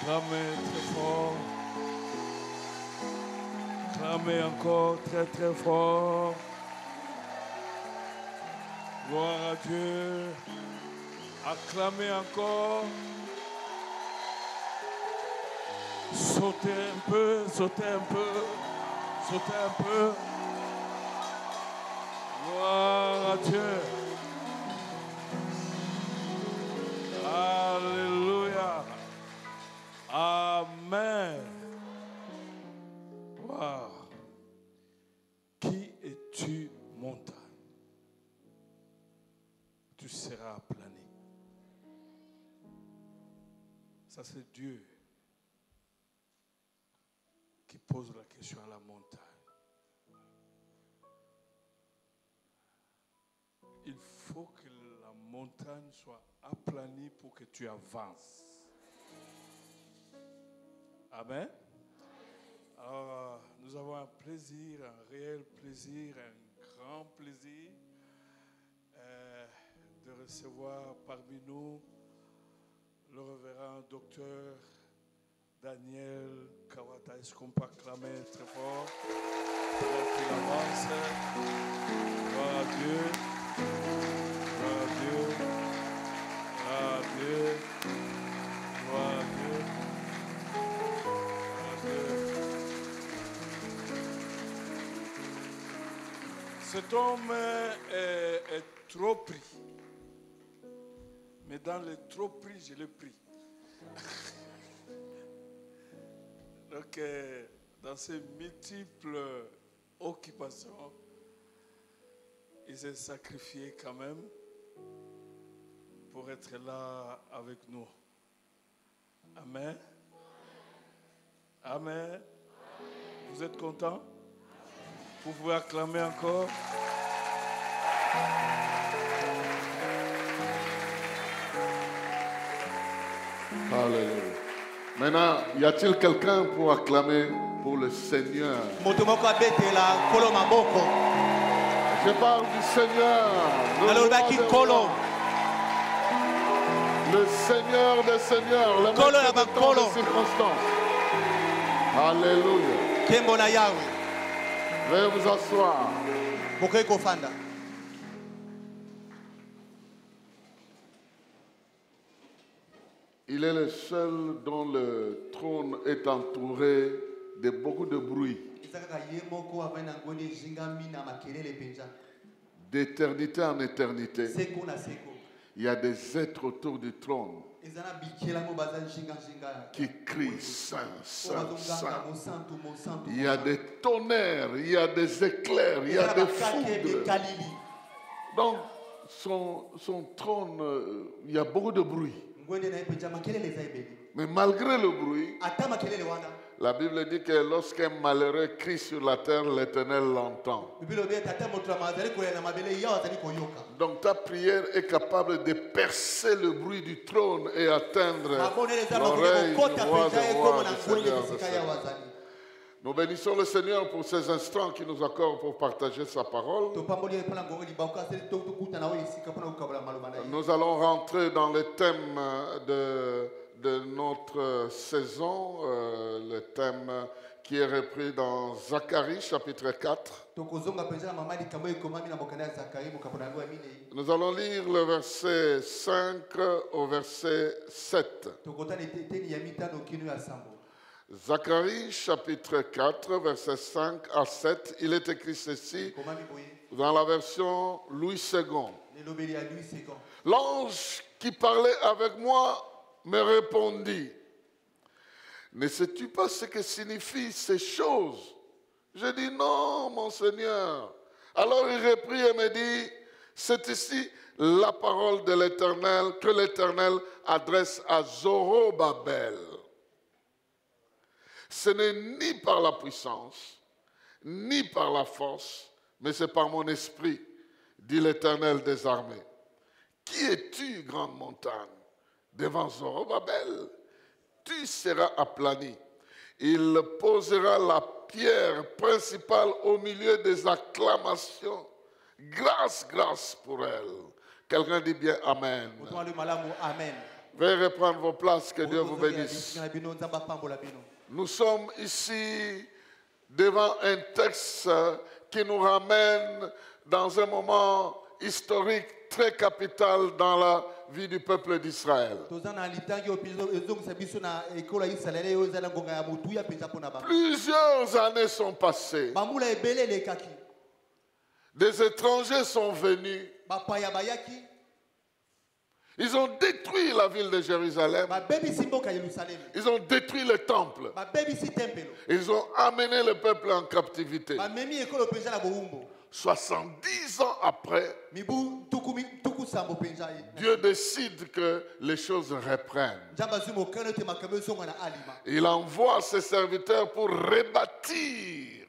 Clamez très fort. Clamez encore très très fort. Gloire à Dieu. Acclamez encore. Sautez un peu, sautez un peu, sautez un peu. Gloire à Dieu. Alléluia. Amen. Wow. Qui es-tu, montagne? Tu seras aplani. Ça, c'est Dieu qui pose la question à la montagne. Il faut que la montagne soit aplanie pour que tu avances. Amen. Alors, nous avons un plaisir, un réel plaisir, un grand plaisir de recevoir parmi nous le révérend docteur Daniel Kawata. Est-ce qu'on peut acclamer très fort pour qu'il avance? Gloire à Dieu. Gloire à Dieu. Gloire à Dieu. Gloire à Dieu. Gloire à Dieu. Cet homme est trop pris. Mais dans le trop pris, je l'ai pris. Donc, dans ces multiples occupations, il s'est sacrifié quand même pour être là avec nous. Amen. Amen. Vous êtes contents? Vous pouvez acclamer encore. Alléluia. Maintenant, y a-t-il quelqu'un pour acclamer pour le Seigneur? Je parle du Seigneur. Le Seigneur des Seigneurs. Le maître de toutes les circonstances. Alléluia. Veuillez vous asseoir. Il est le seul dont le trône est entouré de beaucoup de bruit. D'éternité en éternité, il y a des êtres autour du trône qui crient Saint, Saint, Saint. Il y a des tonnerres, il y a des éclairs, il y a des foudres. Donc, son trône, il y a beaucoup de bruit. Mais malgré le bruit, la Bible dit que lorsqu'un malheureux crie sur la terre, l'Éternel l'entend. Donc ta prière est capable de percer le bruit du trône et atteindre l'oreille du roi des rois, du Seigneur des Seigneurs. Nous bénissons le Seigneur pour ces instants qu'il nous accorde pour partager sa parole. Nous allons rentrer dans le thème de notre saison, le thème qui est repris dans Zacharie chapitre 4. Nous allons lire le verset 5 au verset 7. Zacharie chapitre 4, verset 5 à 7, il est écrit ceci dans la version Louis II. L'ange qui parlait avec moi me répondit, ne sais-tu pas ce que signifient ces choses? Je dis non, mon Seigneur. Alors il reprit et me dit, c'est ici la parole de l'Éternel que l'Éternel adresse à Zorobabel. Ce n'est ni par la puissance, ni par la force, mais c'est par mon esprit, dit l'Éternel des armées. Qui es-tu, grande montagne? Devant Zorobabel, tu seras aplani. Il posera la pierre principale au milieu des acclamations. Grâce, grâce pour elle. Quelqu'un dit bien Amen. Amen. Veuillez reprendre vos places, que Dieu vous bénisse. Nous sommes ici devant un texte qui nous ramène dans un moment historique très capital dans la vie du peuple d'Israël. Plusieurs années sont passées. Des étrangers sont venus. Ils ont détruit la ville de Jérusalem. Ils ont détruit le temple. Ils ont amené le peuple en captivité. 70 ans après, Dieu décide que les choses reprennent. Il envoie ses serviteurs pour rebâtir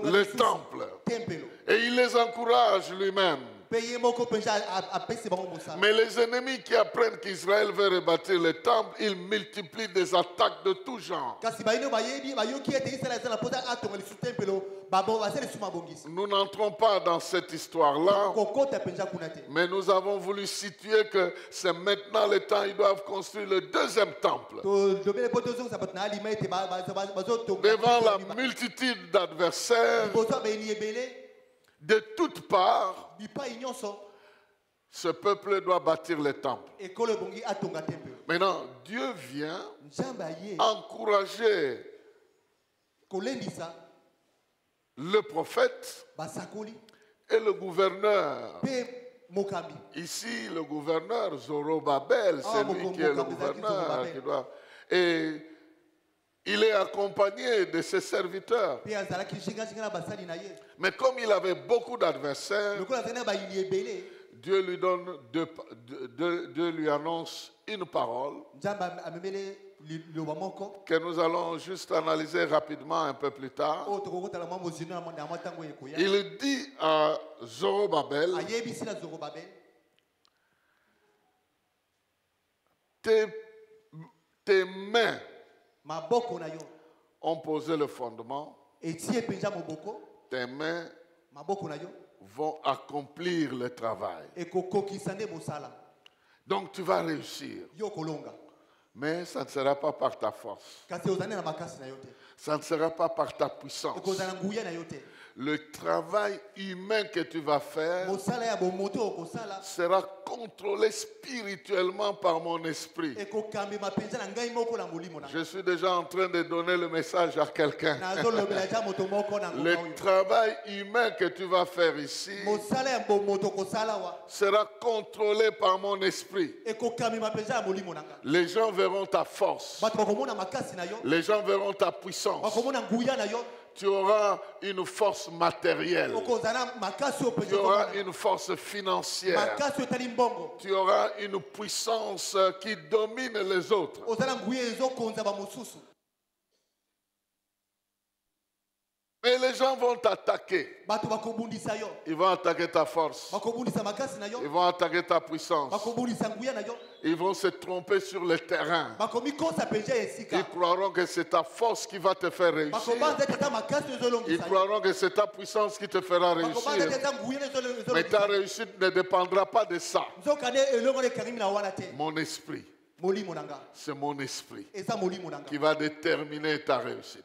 le temple. Et il les encourage lui-même. Mais les ennemis qui apprennent qu'Israël veut rebâtir le temple, ils multiplient des attaques de tout genre. Nous n'entrons pas dans cette histoire-là, mais nous avons voulu situer que c'est maintenant le temps, ils doivent construire le deuxième temple. Devant la multitude d'adversaires, de toutes parts, ce peuple doit bâtir le temple. Maintenant, Dieu vient encourager le prophète et le gouverneur. Ici, le gouverneur Zorobabel, c'est lui qui est le gouverneur. Et il est accompagné de ses serviteurs. Mais comme il avait beaucoup d'adversaires, Dieu lui donne Dieu lui annonce une parole que nous allons juste analyser rapidement un peu plus tard. Il dit à Zorobabel, tes mains ont posé le fondement. Tes mains vont accomplir le travail. Donc tu vas réussir. Mais ça ne sera pas par ta force. Ça ne sera pas par ta puissance. Le travail humain que tu vas faire sera contrôlé spirituellement par mon esprit. Je suis déjà en train de donner le message à quelqu'un. Le travail humain que tu vas faire ici sera contrôlé par mon esprit. Les gens verront ta force. Les gens verront ta puissance. Tu auras une force matérielle. Tu auras une force financière. Tu auras une puissance qui domine les autres. Mais les gens vont t'attaquer. Ils vont attaquer ta force. Ils vont attaquer ta puissance. Ils vont se tromper sur le terrain. Ils croiront que c'est ta force qui va te faire réussir. Ils croiront que c'est ta puissance qui te fera réussir. Mais ta réussite ne dépendra pas de ça. Mon esprit. C'est mon esprit qui va déterminer ta réussite.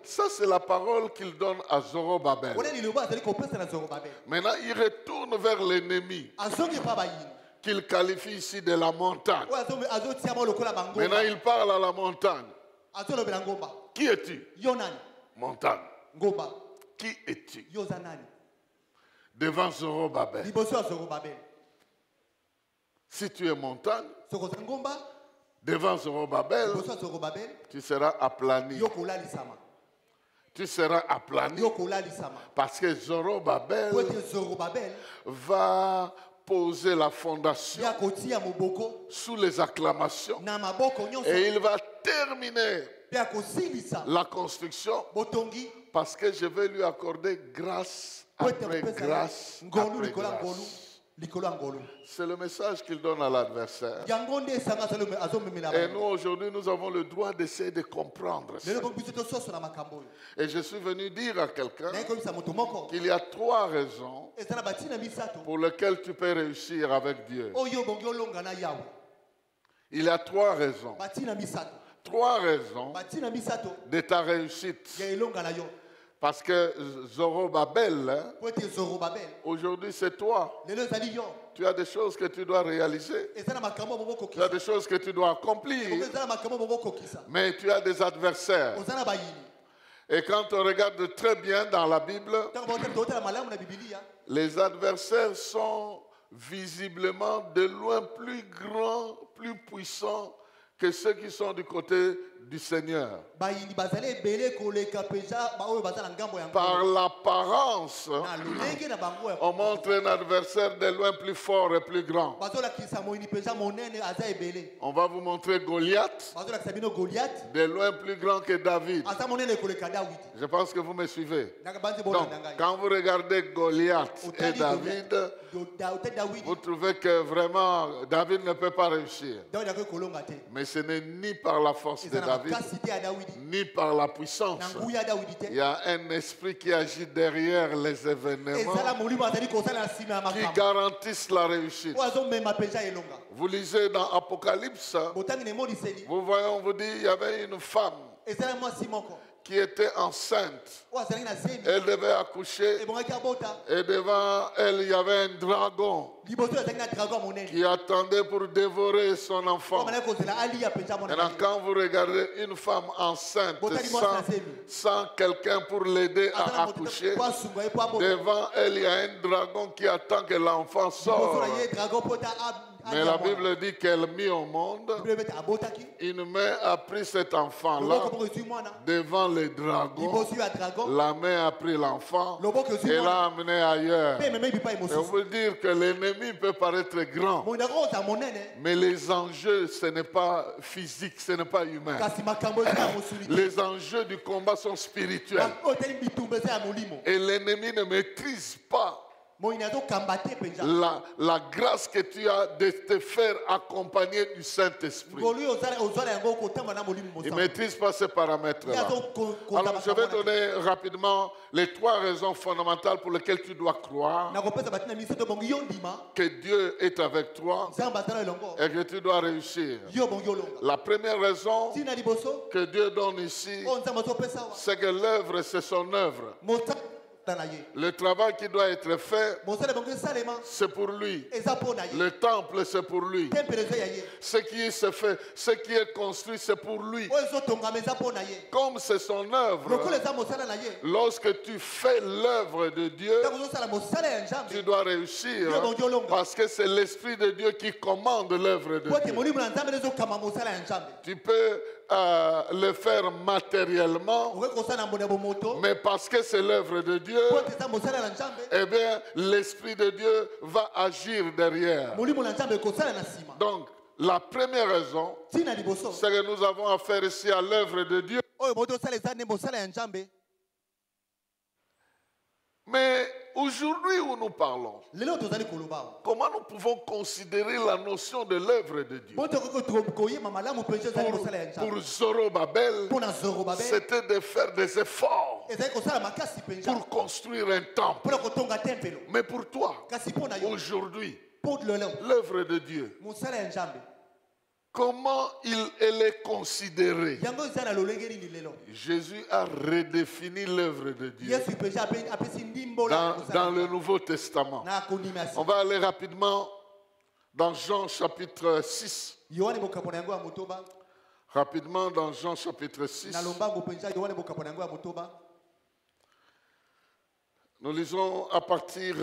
Ça, c'est la parole qu'il donne à Zorobabel. Maintenant, il retourne vers l'ennemi qu'il qualifie ici de la montagne. Maintenant, il parle à la montagne. Qui es-tu? Montagne. Qui es-tu? Devant Zorobabel. Si tu es montagne, devant Zorobabel, tu seras aplani. Tu seras aplani parce que Zorobabel va poser la fondation sous les acclamations et il va terminer la construction parce que je vais lui accorder grâce après grâce après grâce. C'est le message qu'il donne à l'adversaire. Et nous, aujourd'hui, nous avons le droit d'essayer de comprendre ça. Et je suis venu dire à quelqu'un qu'il y a 3 raisons pour lesquelles tu peux réussir avec Dieu. Il y a 3 raisons. 3 raisons de ta réussite. Parce que Zorobabel, aujourd'hui c'est toi. Tu as des choses que tu dois réaliser. Tu as des choses que tu dois accomplir. Mais tu as des adversaires. Et quand on regarde très bien dans la Bible, les adversaires sont visiblement de loin plus grands, plus puissants que ceux qui sont du côté du Seigneur. Par l'apparence, on montre un adversaire de loin plus fort et plus grand. On va vous montrer Goliath, de loin plus grand que David. Je pense que vous me suivez. Donc, quand vous regardez Goliath et David, vous trouvez que vraiment David ne peut pas réussir. Mais ce n'est ni par la force de David, ni par la puissance. Il y a un esprit qui agit derrière les événements qui garantissent la réussite. Vous lisez dans Apocalypse, vous voyez, on vous dit, il y avait une femme qui était enceinte. Elle devait accoucher. Et devant elle, il y avait un dragon qui attendait pour dévorer son enfant. Maintenant, quand vous regardez une femme enceinte sans quelqu'un pour l'aider à accoucher, devant elle, il y a un dragon qui attend que l'enfant sorte. Mais la Bible dit qu'elle mit au monde, une main a pris cet enfant-là devant les dragons, la main a pris l'enfant et l'a amené ailleurs. Et on veut dire que l'ennemi peut paraître grand, mais les enjeux, ce n'est pas physique, ce n'est pas humain. Les enjeux du combat sont spirituels. Et l'ennemi ne maîtrise pas la grâce que tu as de te faire accompagner du Saint-Esprit. Il ne maîtrise pas ces paramètres-là. Alors, je vais donner rapidement les 3 raisons fondamentales pour lesquelles tu dois croire que Dieu est avec toi et que tu dois réussir. La première raison que Dieu donne ici, c'est que l'œuvre, c'est son œuvre. Le travail qui doit être fait, c'est pour lui. Le temple, c'est pour lui. Ce qui se fait, ce qui est construit, c'est pour lui. Comme c'est son œuvre, lorsque tu fais l'œuvre de Dieu, tu dois réussir parce que c'est l'Esprit de Dieu qui commande l'œuvre de Dieu. Tu peux le faire matériellement, mais parce que c'est l'œuvre de Dieu, eh bien, l'Esprit de Dieu va agir derrière. Donc, la première raison, c'est que nous avons affaire ici à l'œuvre de Dieu. Mais aujourd'hui où nous parlons, comment nous pouvons considérer la notion de l'œuvre de Dieu? Pour Zorobabel, c'était de faire des efforts pour construire un temple. Mais pour toi, aujourd'hui, l'œuvre de Dieu, comment elle est considérée? Jésus a redéfini l'œuvre de Dieu dans le Nouveau Testament. On va aller rapidement dans Jean chapitre 6. Rapidement dans Jean chapitre 6. Nous lisons à partir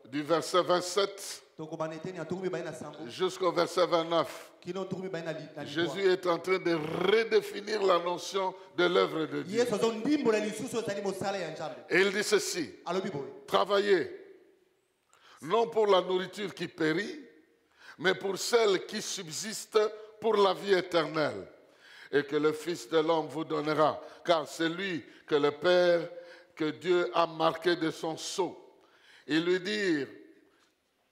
du verset 27 jusqu'au verset 29. Jésus est en train de redéfinir la notion de l'œuvre de Dieu. Et il dit ceci: travaillez, non pour la nourriture qui périt, mais pour celle qui subsiste pour la vie éternelle, et que le Fils de l'homme vous donnera, car c'est lui que le Père, que Dieu a marqué de son sceau. Ils lui dirent: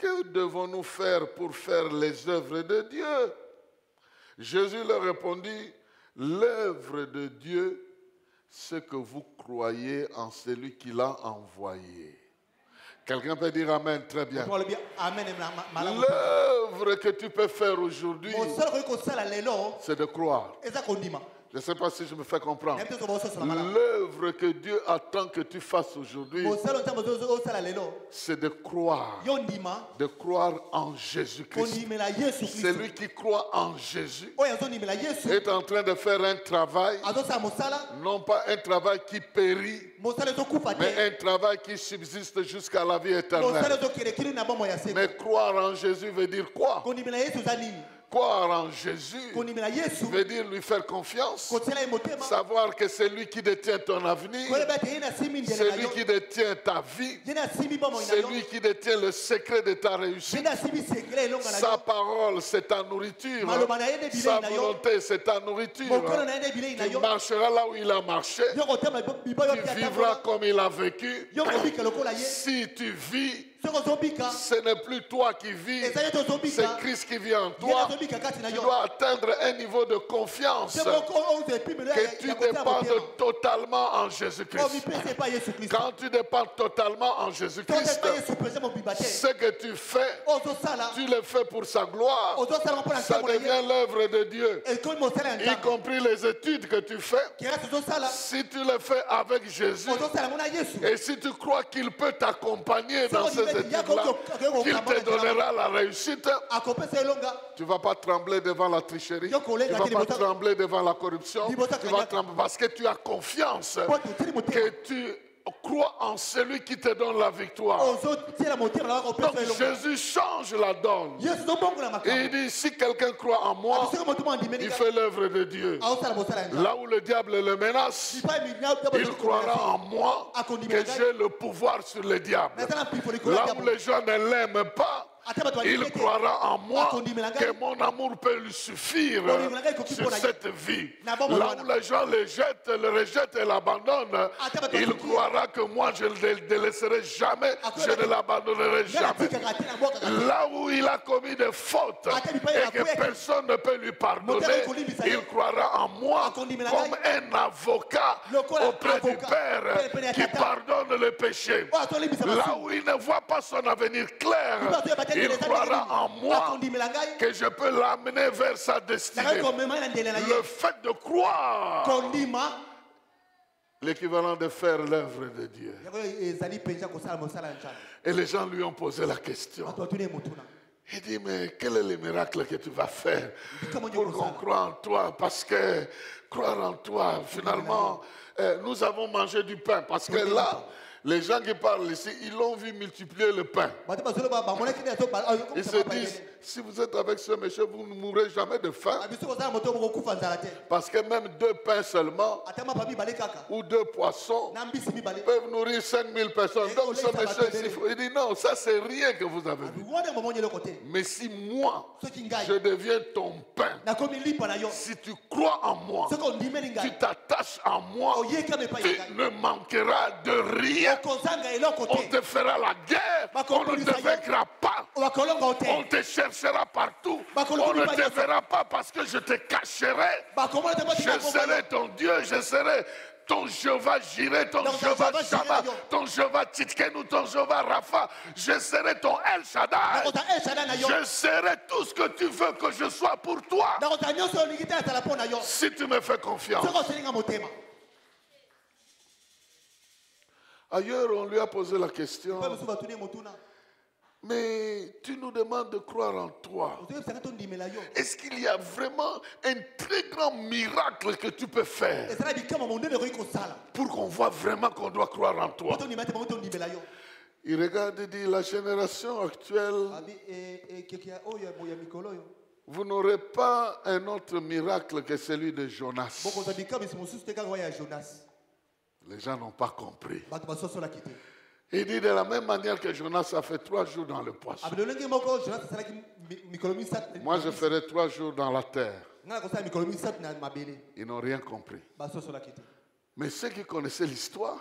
que devons-nous faire pour faire les œuvres de Dieu? Jésus leur répondit, l'œuvre de Dieu, c'est que vous croyez en celui qui l'a envoyé. Quelqu'un peut dire Amen, très bien. L'œuvre que tu peux faire aujourd'hui, c'est de croire. Je ne sais pas si je me fais comprendre. L'œuvre que Dieu attend que tu fasses aujourd'hui, c'est de croire. De croire en Jésus-Christ. Celui qui croit en Jésus est en train de faire un travail, non pas un travail qui périt, mais un travail qui subsiste jusqu'à la vie éternelle. Mais croire en Jésus veut dire quoi? Croire en Jésus veut dire lui faire confiance, savoir que c'est lui qui détient ton avenir, c'est lui qui détient ta vie, c'est lui qui détient le secret de ta réussite. Sa parole, c'est ta nourriture, sa volonté, c'est ta nourriture. Tu marcheras là où il a marché, tu vivras comme il a vécu. Si tu vis, ce n'est plus toi qui vis, c'est Christ qui vit en toi. Tu dois atteindre un niveau de confiance que tu dépendes totalement en Jésus-Christ. Quand tu dépends totalement en Jésus-Christ, ce que tu fais, tu le fais pour sa gloire. Ça devient l'œuvre de Dieu, y compris les études que tu fais. Si tu le fais avec Jésus et si tu crois qu'il peut t'accompagner dans ces études-là, qu'il te donnera la réussite, tu ne vas pas trembler devant la tricherie, tu ne vas pas trembler devant la corruption, tu vas trembler parce que tu as confiance, que tu crois en celui qui te donne la victoire. Donc Jésus change la donne. Et il dit, si quelqu'un croit en moi, il fait l'œuvre de Dieu. Là où le diable le menace, il croira en moi que j'ai le pouvoir sur le diable. Là où les gens ne l'aiment pas, il croira en moi que mon amour peut lui suffire sur cette vie. Là où les gens le jettent, le rejettent et l'abandonnent, il croira que moi je ne le délaisserai jamais, je ne l'abandonnerai jamais. Là où il a commis des fautes et que personne ne peut lui pardonner, il croira en moi comme un avocat auprès du Père qui pardonne le péché. Là où il ne voit pas son avenir clair, il croira en moi que je peux l'amener vers sa destinée. Le fait de croire, l'équivalent de faire l'œuvre de Dieu. Et les gens lui ont posé la question. Il dit, mais quel est le miracle que tu vas faire pour qu'on croie en toi? Parce que croire en toi, finalement, nous avons mangé du pain. Parce que là, les gens qui parlent ici, ils l'ont vu multiplier le pain. Ils se disent, si vous êtes avec ce monsieur, vous ne mourrez jamais de faim. Parce que même 2 pains seulement, ou 2 poissons, peuvent nourrir 5000 personnes. Donc ce monsieur ici, il dit, non, ça c'est rien que vous avez vu. Mais si moi, je deviens ton pain, si tu crois en moi, tu t'attaches à moi, tu ne manqueras de rien. On te fera la guerre, on ne te vaincra pas, on te cherchera partout, on ne te verra pas parce que je te cacherai. Je serai ton Dieu, je serai ton Jéhovah Jireh, ton Jéhovah Shammah, ton Jéhovah Tzidkenu, ton Jéhovah Rapha. Je serai ton El Shaddai. Je serai tout ce que tu veux que je sois pour toi. Si tu me fais confiance. Ailleurs, on lui a posé la question. Mais tu nous demandes de croire en toi. Est-ce qu'il y a vraiment un très grand miracle que tu peux faire pour qu'on voit vraiment qu'on doit croire en toi? Il regarde et dit, la génération actuelle, vous n'aurez pas un autre miracle que celui de Jonas. Les gens n'ont pas compris. Il dit de la même manière que Jonas a fait 3 jours dans le poisson. Moi, je ferai 3 jours dans la terre. Ils n'ont rien compris. Mais ceux qui connaissaient l'histoire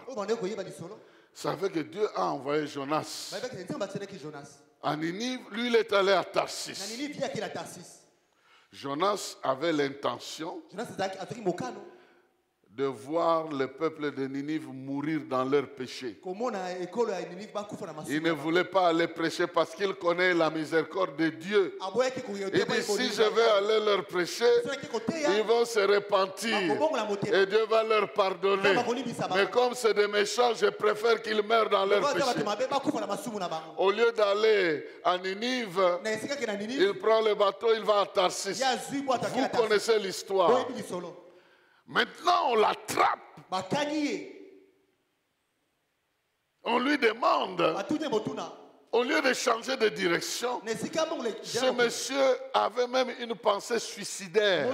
savaient que Dieu a envoyé Jonas à Ninive, lui il est allé à Tarsis. Jonas avait l'intention de voir le peuple de Ninive mourir dans leurs péchés. Il ne voulait pas aller prêcher parce qu'il connaît la miséricorde de Dieu. Il dit, si je vais aller leur prêcher, ils vont se repentir et Dieu va leur pardonner. Mais comme c'est des méchants, je préfère qu'ils meurent dans leurs péchés. Au lieu d'aller à Ninive, il prend le bateau, il va à Tarsis. Vous connaissez l'histoire. Maintenant, on l'attrape. On lui demande, au lieu de changer de direction, ce monsieur avait même une pensée suicidaire.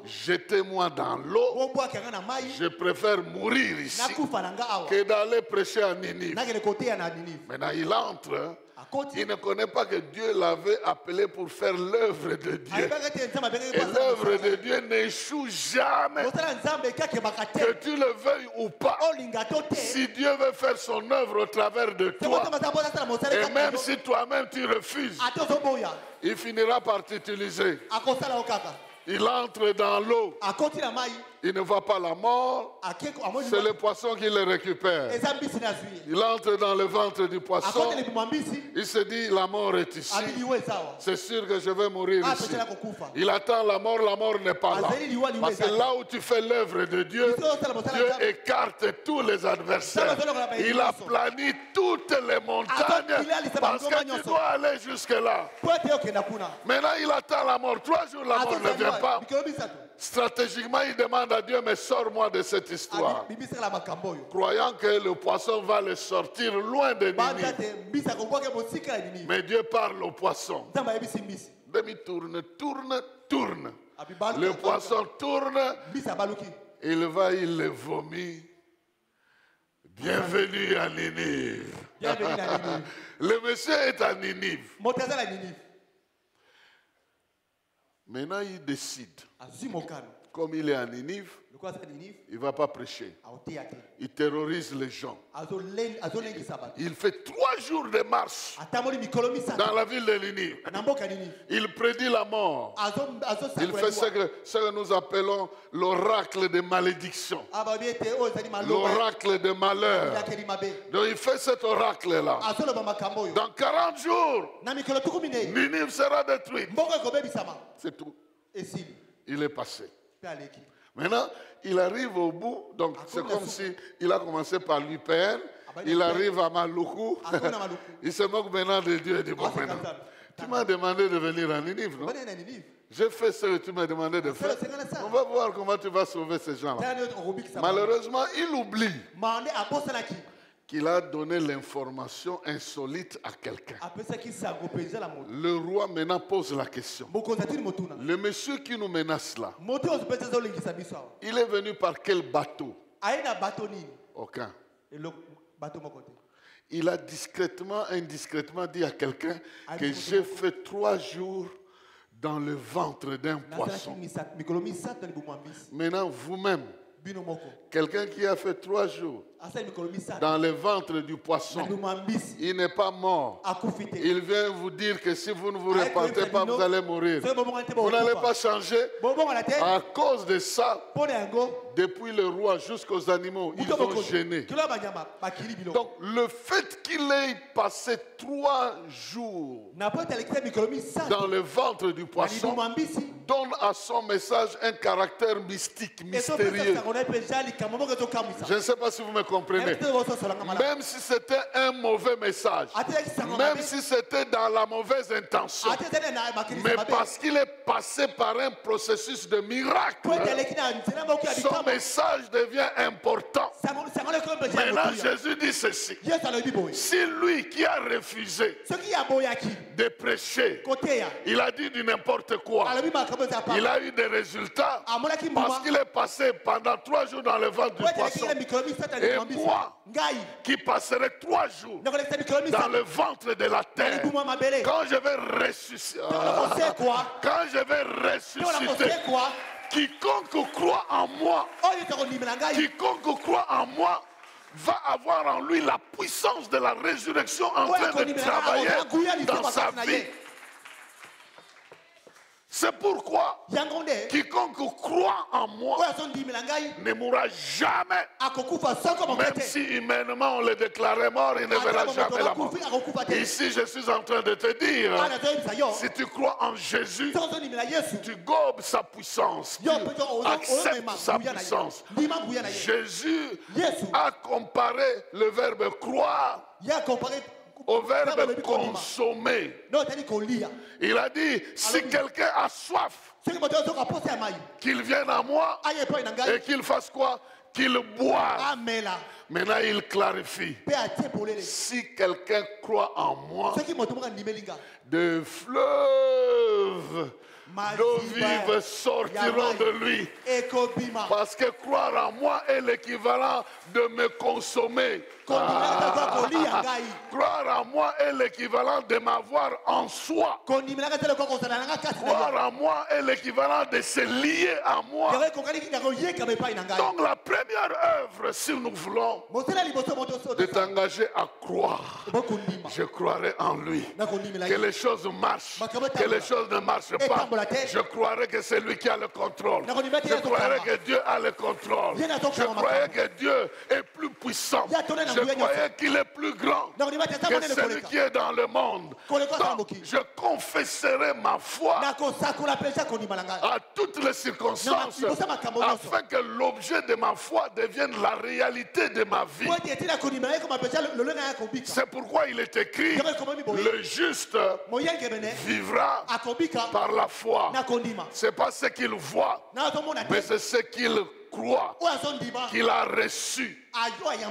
Jetez-moi dans l'eau, je préfère mourir ici que d'aller prêcher à Ninive. Maintenant, il entre. Il ne connaît pas que Dieu l'avait appelé pour faire l'œuvre de Dieu. Et l'œuvre de Dieu n'échoue jamais. Que tu le veuilles ou pas. Si Dieu veut faire son œuvre au travers de toi, et même si toi-même tu refuses, il finira par t'utiliser. Il entre dans l'eau. Il ne voit pas la mort. C'est le poisson qui le récupère. Il entre dans le ventre du poisson. Il se dit, la mort est ici. C'est sûr que je vais mourir ici. Il attend la mort n'est pas là. Parce que là où tu fais l'œuvre de Dieu, Dieu écarte tous les adversaires. Il aplani toutes les montagnes parce que tu dois aller jusque là. Maintenant, il attend la mort. 3 jours, la mort ne vient pas. Stratégiquement, il demande à Dieu, mais sors-moi de cette histoire. Croyant que le poisson va le sortir loin de Ninive. Mais Dieu parle au poisson. Demi-tourne, tourne. Le poisson tourne. Il va, il le vomit. Bienvenue à Ninive. Le monsieur est à Ninive. Maintenant, il décide. Comme il est à Ninive, il ne va pas prêcher. Il terrorise les gens. Il fait 3 jours de marche dans la ville de Ninive. Il prédit la mort. Il fait ce que nous appelons l'oracle de malédiction. L'oracle de malheur. Donc il fait cet oracle-là. Dans 40 jours, Ninive sera détruite. C'est tout. Il est passé. Maintenant, il arrive au bout. Donc, c'est comme si il a commencé par l'UPN. Il arrive à Maluku. Il se moque maintenant de Dieu. Il dit, bon, maintenant, tu m'as demandé de venir à Ninive, non? J'ai fait ce que tu m'as demandé de faire. On va voir comment tu vas sauver ces gens-là. Malheureusement, il oublie qu'il a donné l'information insolite à quelqu'un. Le roi maintenant pose la question. Le monsieur qui nous menace là, il est venu par quel bateau? Aucun. Il a discrètement, indiscrètement dit à quelqu'un que j'ai fait 3 jours dans le ventre d'un poisson. Maintenant, vous-même, quelqu'un qui a fait 3 jours dans le ventre du poisson, il n'est pas mort. Il vient vous dire que si vous ne vous repentez pas, vous allez mourir. Vous n'allez pas changer. À cause de ça, depuis le roi jusqu'aux animaux, ils ont gêné. Donc le fait qu'il ait passé 3 jours dans le ventre du poisson donne à son message un caractère mystique, mystérieux. Je ne sais pas si vous me comprenez. Même si c'était un mauvais message, même si c'était dans la mauvaise intention, mais parce qu'il est passé par un processus de miracle, son message devient important. Maintenant, Jésus dit ceci. Si lui qui a refusé de prêcher, il a dit du n'importe quoi, il a eu des résultats parce qu'il est passé pendant 3 jours dans le ventre du poisson. Et moi, qui passerai 3 jours dans le ventre de la terre, quand je vais ressusciter, quiconque croit en moi va avoir en lui la puissance de la résurrection en train de travailler dans sa vie. C'est pourquoi quiconque croit en moi ne mourra jamais. Même si humainement on le déclarait mort, il ne verra jamais la mort. Ici, je suis en train de te dire, si tu crois en Jésus, tu gobes sa puissance, tu acceptes sa puissance. Jésus a comparé le verbe croire au verbe consommer. Il a dit, si quelqu'un a soif, qu'il vienne à moi et qu'il fasse quoi? Qu'il boive. Maintenant, il clarifie. Si quelqu'un croit en moi, de fleuves d'eau vive sortiront de lui. Parce que croire en moi est l'équivalent de me consommer. Croire en moi est l'équivalent de m'avoir en soi. Croire en moi est l'équivalent de se lier à moi. Donc la première œuvre, si nous voulons, de t'engager à croire. Je croirai en lui. Que les choses marchent, que les choses ne marchent pas. Je croirais que c'est lui qui a le contrôle. Je croirais que Dieu a le contrôle. Je croyais que Dieu est plus puissant. Je croyais qu'il est plus grand que celui qui est dans le monde. Donc, je confesserai ma foi à toutes les circonstances afin que l'objet de ma foi devienne la réalité de ma vie. C'est pourquoi il est écrit, le juste vivra par la foi. C'est pas ce qu'il voit, mais c'est ce qu'il croit, qu'il a reçu.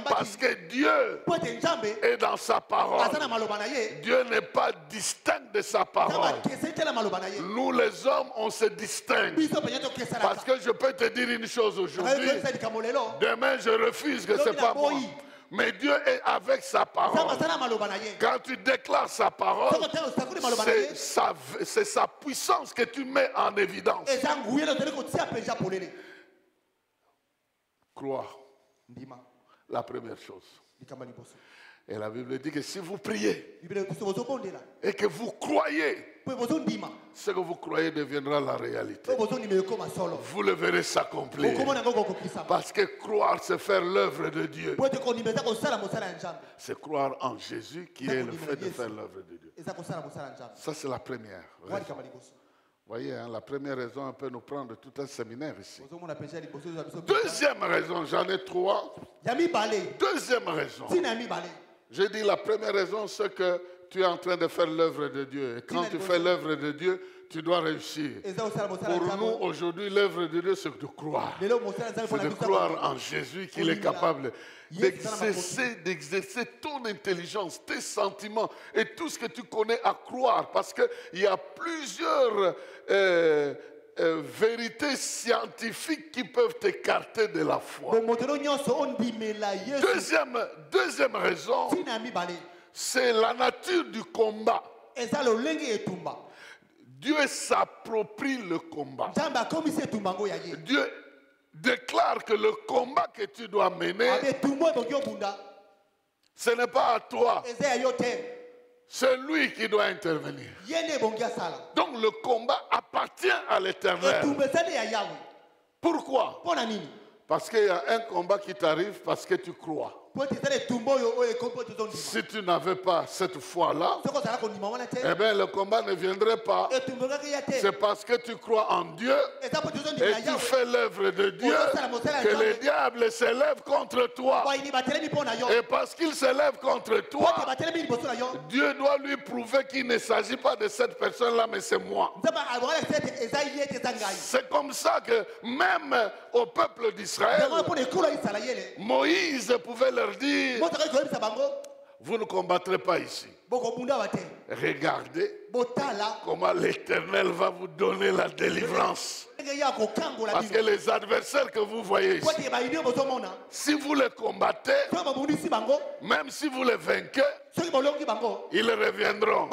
Parce que Dieu est dans sa parole. Dieu n'est pas distinct de sa parole. Nous les hommes, on se distingue. Parce que je peux te dire une chose aujourd'hui. Demain, je refuse que ce n'est pas moi. Mais Dieu est avec sa parole. Quand tu déclares sa parole, c'est sa puissance que tu mets en évidence. Croire. La première chose. Et la Bible dit que si vous priez et que vous croyez, ce que vous croyez deviendra la réalité. Vous le verrez s'accomplir. Parce que croire, c'est faire l'œuvre de Dieu. C'est croire en Jésus qui est le fait de faire l'œuvre de Dieu. Ça, c'est la première raison. Voyez, hein, la première raison, on peut nous prendre tout un séminaire ici. Deuxième raison, j'en ai trois. Deuxième raison. J'ai dit la première raison, c'est que tu es en train de faire l'œuvre de Dieu. Et quand tu fais l'œuvre de Dieu, tu dois réussir. Pour nous, aujourd'hui, l'œuvre de Dieu, c'est de croire. C'est de croire en Jésus qu'il est capable d'exercer ton intelligence, tes sentiments et tout ce que tu connais à croire. Parce qu'il y a plusieurs vérités scientifiques qui peuvent t'écarter de la foi. Deuxième raison, c'est la nature du combat. Dieu s'approprie le combat. Dieu déclare que le combat que tu dois mener, ce n'est pas à toi. C'est lui qui doit intervenir. Donc le combat appartient à l'Éternel. Pourquoi? Parce qu'il y a un combat qui t'arrive parce que tu crois. Si tu n'avais pas cette foi-là, eh bien le combat ne viendrait pas. C'est parce que tu crois en Dieu et tu fais l'œuvre de Dieu que le diable s'élève contre toi. Et parce qu'il s'élève contre toi, Dieu doit lui prouver qu'il ne s'agit pas de cette personne-là, mais c'est moi. C'est comme ça que même au peuple d'Israël, Moïse pouvait leur dire, vous ne combattrez pas ici. Regardez comment l'Éternel va vous donner la délivrance. Parce que les adversaires que vous voyez ici, si vous les combattez, même si vous les vainquez, ils reviendront.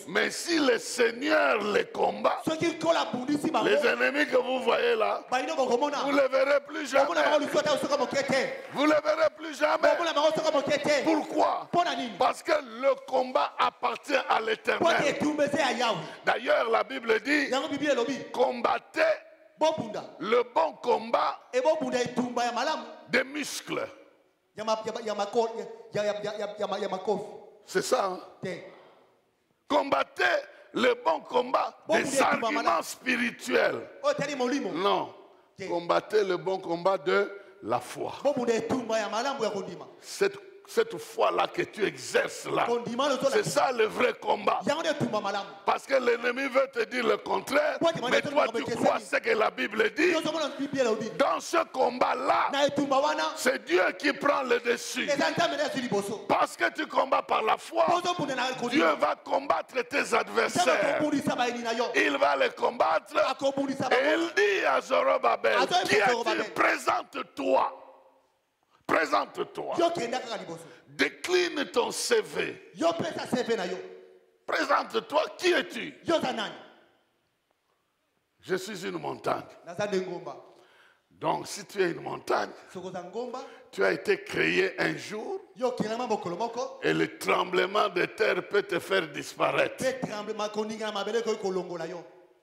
Mais si le Seigneur les combat, les ennemis que vous voyez là, vous ne les verrez plus jamais. Vous ne les verrez plus jamais. Pourquoi? Parce que le combat appartient à l'Éternel. D'ailleurs, la Bible dit, combattez le bon combat des muscles. C'est ça. Hein? Combattez le bon combat des arguments spirituels. Non. Combattez le bon combat de la foi. Cette foi-là que tu exerces là, c'est ça le vrai combat. Parce que l'ennemi veut te dire le contraire, mais toi tu crois ce que la Bible dit. Dans ce combat-là, c'est Dieu qui prend le dessus. Parce que tu combats par la foi, Dieu va combattre tes adversaires. Il va les combattre. Et il dit à Zorobabel, qui est-il? Présente-toi. Présente-toi. Décline ton CV. Présente-toi. Qui es-tu? Je suis une montagne. Donc, si tu es une montagne, tu as été créé un jour et le tremblement de terre peut te faire disparaître.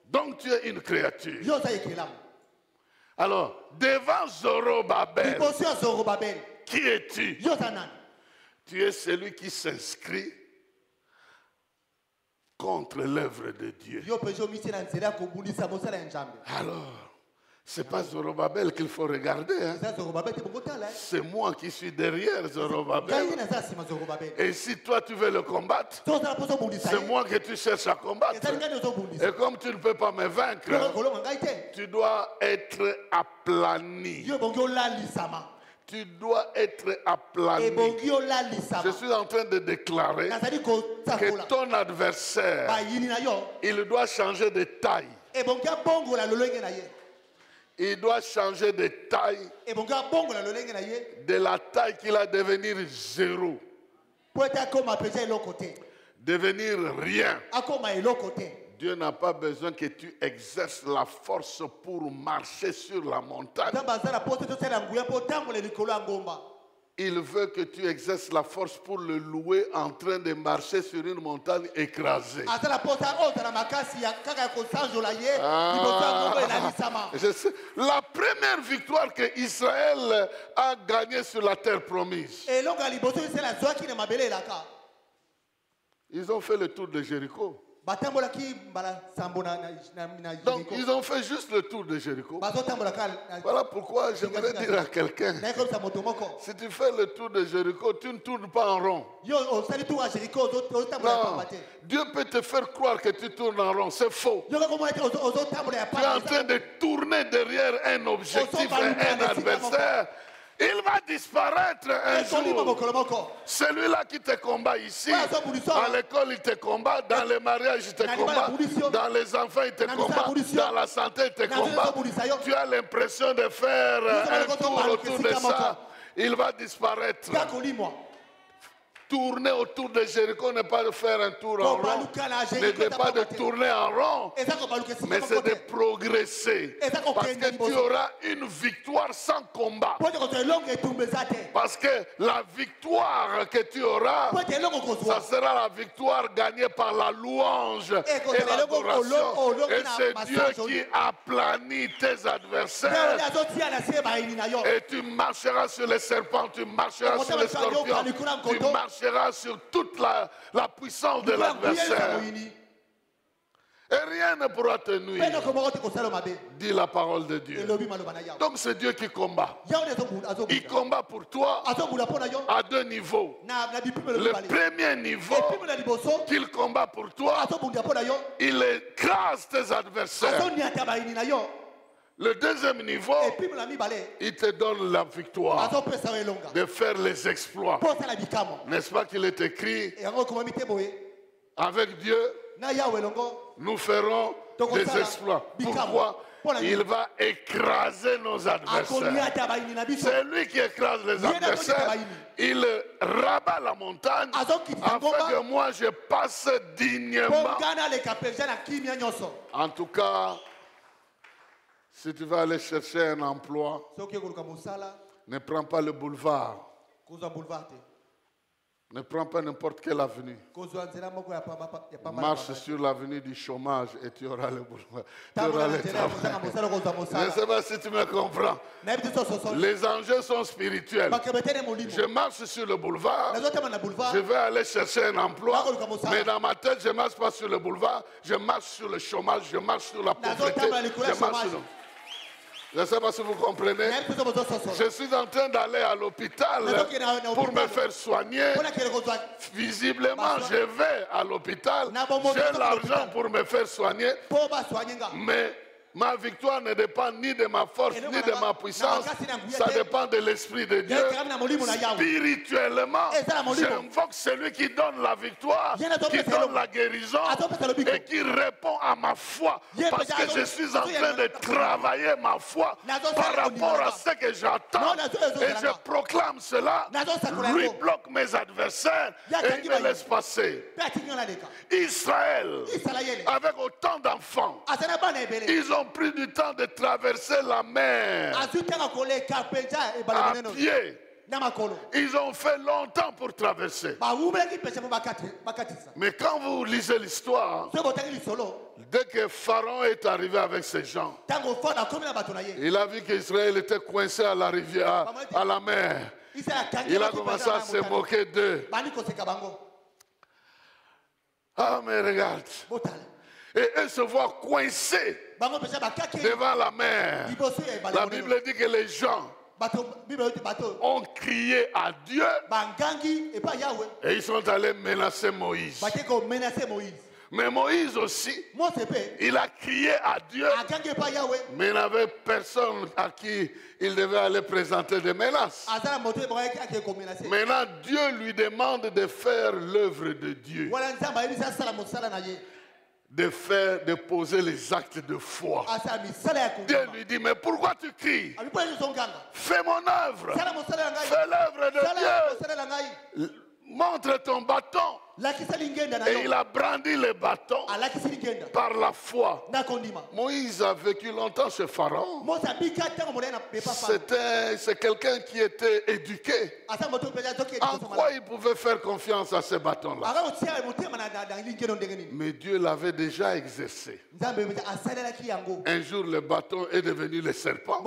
Donc, tu es une créature. Alors, devant Zorobabel, qui es-tu? Tu es celui qui s'inscrit contre l'œuvre de Dieu. Alors, ce n'est pas Zorobabel qu'il faut regarder. Hein? C'est moi qui suis derrière Zorobabel. Et si toi tu veux le combattre, c'est moi que tu cherches à combattre. Et comme tu ne peux pas me vaincre, tu dois être aplani. Tu dois être aplani. Je suis en train de déclarer que ton adversaire, il doit changer de taille. Il doit changer de taille, de la taille qu'il a devenir zéro, devenir rien. Dieu n'a pas besoin que tu exerces la force pour marcher sur la montagne. Il veut que tu exerces la force pour le louer en train de marcher sur une montagne écrasée. La première victoire que Israël a gagnée sur la terre promise, ils ont fait le tour de Jéricho. Donc ils ont fait juste le tour de Jéricho. Voilà pourquoi j'aimerais dire à quelqu'un, si tu fais le tour de Jéricho, tu ne tournes pas en rond. Non, Dieu peut te faire croire que tu tournes en rond, c'est faux. Tu es en train de tourner derrière un objectif, un adversaire. Il va disparaître un jour. Celui-là qui te combat ici, à l'école il te combat, dans le mariage il te combat, dans les enfants il te combat, dans la santé il te combat. Tu as l'impression de faire un tour autour de ça. Il va disparaître. Tourner autour de Jéricho n'est pas de faire un tour en rond, n'est pas de tourner en rond, mais c'est de progresser. Parce que tu auras une victoire sans combat. Parce que la victoire que tu auras, ça sera la victoire gagnée par la louange et l'adoration. Et c'est Dieu qui aplanit tes adversaires. Et tu marcheras sur les serpents, tu marcheras sur les scorpions, tu marcheras sur toute la puissance de l'adversaire. Et rien ne pourra te nuire. Dit la parole de Dieu. Donc c'est Dieu qui combat. Il combat pour toi à deux niveaux. Le premier niveau qu'il combat pour toi, il écrase tes adversaires. Le deuxième niveau, il te donne la victoire de faire les exploits. N'est-ce pas qu'il est écrit, avec Dieu, nous ferons des exploits. Pourquoi? Il va écraser nos adversaires. C'est lui qui écrase les adversaires. Il rabat la montagne afin que moi je passe dignement. En tout cas, si tu vas aller chercher un emploi, ne prends pas le boulevard. Ne prends pas n'importe quelle avenue. Marche sur l'avenue du chômage et tu auras le boulevard. Tu auras le travail. Je ne sais pas si tu me comprends. Les enjeux sont spirituels. Je marche sur le boulevard. Je vais aller chercher un emploi. Mais dans ma tête, je ne marche pas sur le boulevard. Je marche sur le chômage. Je marche sur la pauvreté. Je marche sur le... Je ne sais pas si vous comprenez. Je suis en train d'aller à l'hôpital pour me faire soigner. Visiblement, je vais à l'hôpital. J'ai l'argent pour me faire soigner. Mais ma victoire ne dépend ni de ma force, ni de ma puissance. Ça dépend de l'Esprit de Dieu. Spirituellement, j'invoque celui qui donne la victoire, qui donne la guérison et qui répond à ma foi. Parce que je suis en train de travailler ma foi par rapport à ce que j'attends. Et je proclame cela. Lui bloque mes adversaires et il me laisse passer. Israël, avec autant d'enfants, ils ont pris du temps de traverser la mer à pied. Ils ont fait longtemps pour traverser. Mais quand vous lisez l'histoire, dès que Pharaon est arrivé avec ses gens, il a vu qu'Israël était coincé à la rivière, à la mer. Il a commencé à se moquer d'eux. Ah, mais regarde. Et eux se voient coincés devant la mer. La Bible dit que les gens ont crié à Dieu et ils sont allés menacer Moïse. Mais Moïse aussi, il a crié à Dieu, mais il n'avait personne à qui il devait aller présenter des menaces. Maintenant, Dieu lui demande de faire l'œuvre de Dieu. De poser les actes de foi. Dieu lui dit, mais pourquoi tu cries? Fais mon œuvre. Fais l'œuvre de Dieu. Montre ton bâton. Et il a brandi le bâton par la foi. Moïse a vécu longtemps chez Pharaon. C'est quelqu'un qui était éduqué. En quoi il pouvait faire confiance à ce bâton-là? Mais Dieu l'avait déjà exercé. Un jour, le bâton est devenu le serpent.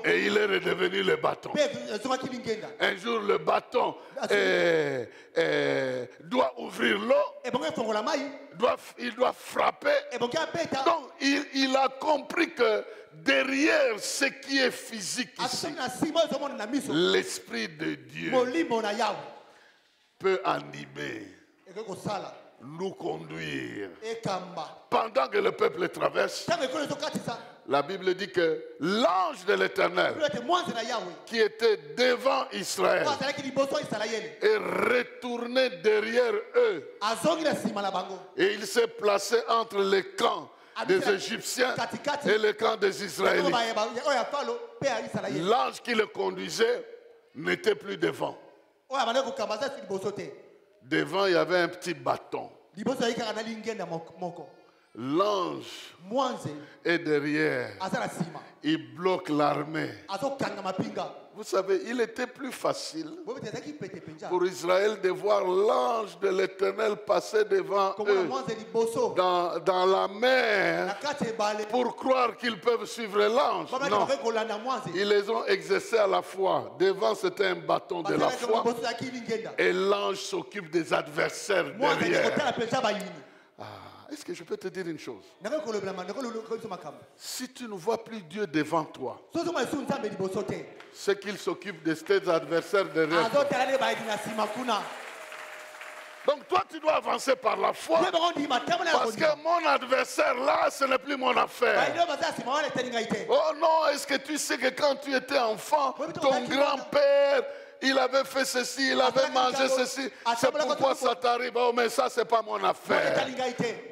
Et il est redevenu le bâton. Un jour, le bâton doit ouvrir l'eau, il doit frapper. Donc il a compris que derrière ce qui est physique ici, l'Esprit de Dieu peut animer, nous conduire. Pendant que le peuple traverse, la Bible dit que l'ange de l'Éternel qui était devant Israël est retourné derrière eux. Et il s'est placé entre les camps des Égyptiens et le camp des Israélites. L'ange qui le conduisait n'était plus devant. Devant, il y avait un petit bâton. L'ange est derrière. Il bloque l'armée. Vous savez, il était plus facile pour Israël de voir l'ange de l'Éternel passer devant eux dans la mer pour croire qu'ils peuvent suivre l'ange. Non, ils les ont exercés à la fois. Devant, c'était un bâton de la foi et l'ange s'occupe des adversaires derrière. Est-ce que je peux te dire une chose? Si tu ne vois plus Dieu devant toi, c'est qu'il s'occupe de tes adversaires derrière toi. Donc toi, tu dois avancer par la foi. Parce que mon adversaire là, ce n'est plus mon affaire. Oh non, est-ce que tu sais que quand tu étais enfant, ton grand-père, il avait fait ceci, il avait mangé ceci. C'est pourquoi ça t'arrive. Oh, mais ça, c'est pas mon affaire.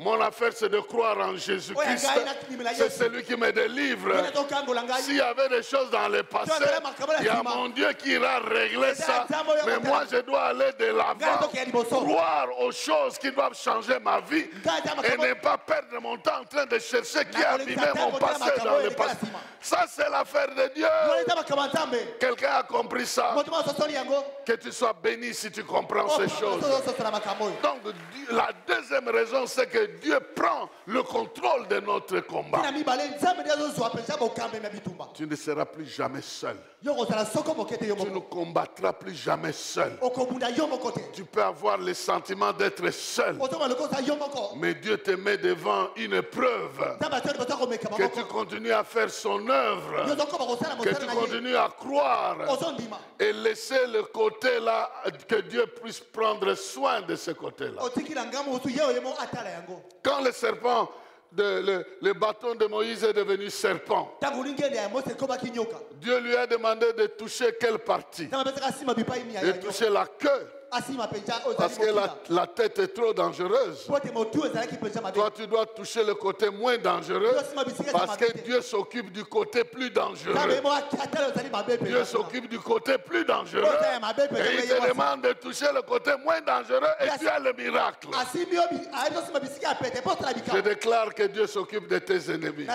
Mon affaire, c'est de croire en Jésus-Christ. C'est celui qui me délivre. S'il y avait des choses dans le passé, il y a mon Dieu qui ira régler ça. Mais moi, je dois aller de l'avant, croire aux choses qui doivent changer ma vie et ne pas perdre mon temps en train de chercher qui a abîmé mon passé dans le passé. Ça, c'est l'affaire de Dieu. Quelqu'un a compris ça? Que tu sois béni si tu comprends ces choses. Donc, la deuxième raison, c'est que Dieu prend le contrôle de notre combat. Tu ne seras plus jamais seul. Tu ne combattras plus jamais seul. Tu peux avoir le sentiment d'être seul. Mais Dieu te met devant une épreuve. Que tu continues à faire son œuvre. Que tu continues à croire. Et laisser le côté là, que Dieu puisse prendre soin de ce côté-là. Quand le serpent, le bâton de Moïse est devenu serpent, Dieu lui a demandé de toucher quelle partie? De toucher la queue. Parce que la tête est trop dangereuse. Toi, tu dois toucher le côté moins dangereux. Parce que Dieu s'occupe du côté plus dangereux. Dieu s'occupe du côté plus dangereux. Et il te demande de toucher le côté moins dangereux et tu as le miracle. Je déclare que Dieu s'occupe de tes ennemis.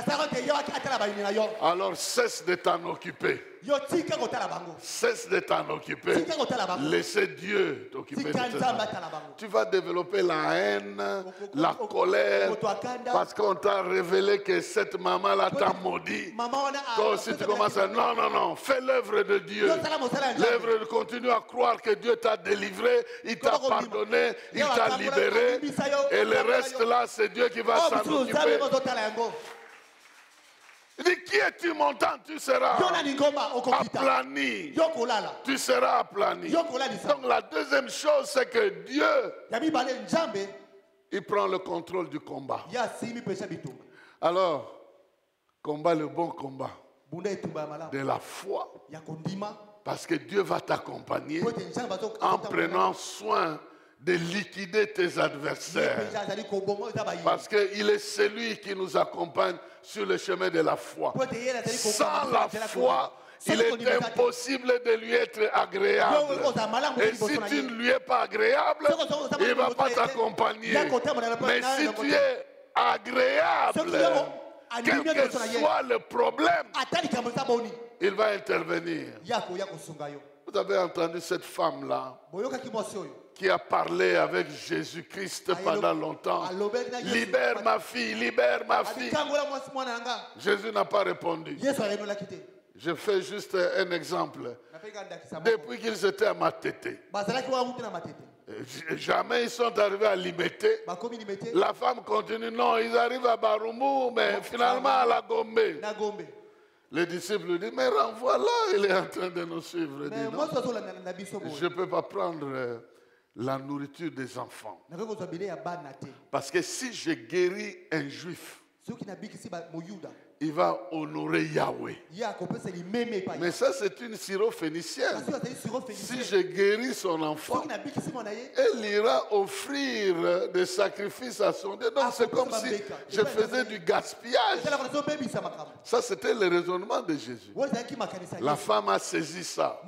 Alors cesse de t'en occuper. Cesse de t'en occuper. Laissez Dieu t'occuper de tes ennemis. Tu vas développer la haine, la colère, parce qu'on t'a révélé que cette maman-là t'a maudit. Toi aussi tu commences à... Non, non, non. Fais l'œuvre de Dieu. L'œuvre, continue à croire que Dieu t'a délivré, il t'a pardonné, il t'a libéré. Et le reste là, c'est Dieu qui va s'en occuper. Il dit, qui es-tu montant? Tu seras aplani. Tu seras aplani. Donc la deuxième chose, c'est que Dieu, il prend le contrôle du combat. Alors, combat le bon combat de la foi. Parce que Dieu va t'accompagner en prenant soin de liquider tes adversaires. Parce qu'il est celui qui nous accompagne sur le chemin de la foi. Sans la foi, il est impossible de lui être agréable. Et si tu ne lui es pas agréable, il ne va pas t'accompagner. Mais si tu es agréable, quel que soit le problème, il va intervenir. Vous avez entendu cette femme-là qui a parlé avec Jésus-Christ pendant longtemps. Libère ma fille, libère ma fille. Jésus n'a pas répondu. Je fais juste un exemple. Depuis qu'ils étaient à Matete, jamais ils sont arrivés à Limete. La femme continue, non, ils arrivent à Barumu, mais finalement à la Gombe. Les disciples lui disent, mais renvoie-la, il est en train de nous suivre. Il dit, non, je ne peux pas prendre la nourriture des enfants. Parce que si je guéris un juif, il va honorer Yahweh. Mais ça, c'est une syrophénicienne. Si je guéris son enfant, elle ira offrir des sacrifices à son Dieu. Donc, c'est comme si je faisais du gaspillage. Ça, c'était le raisonnement de Jésus. La femme a saisi ça.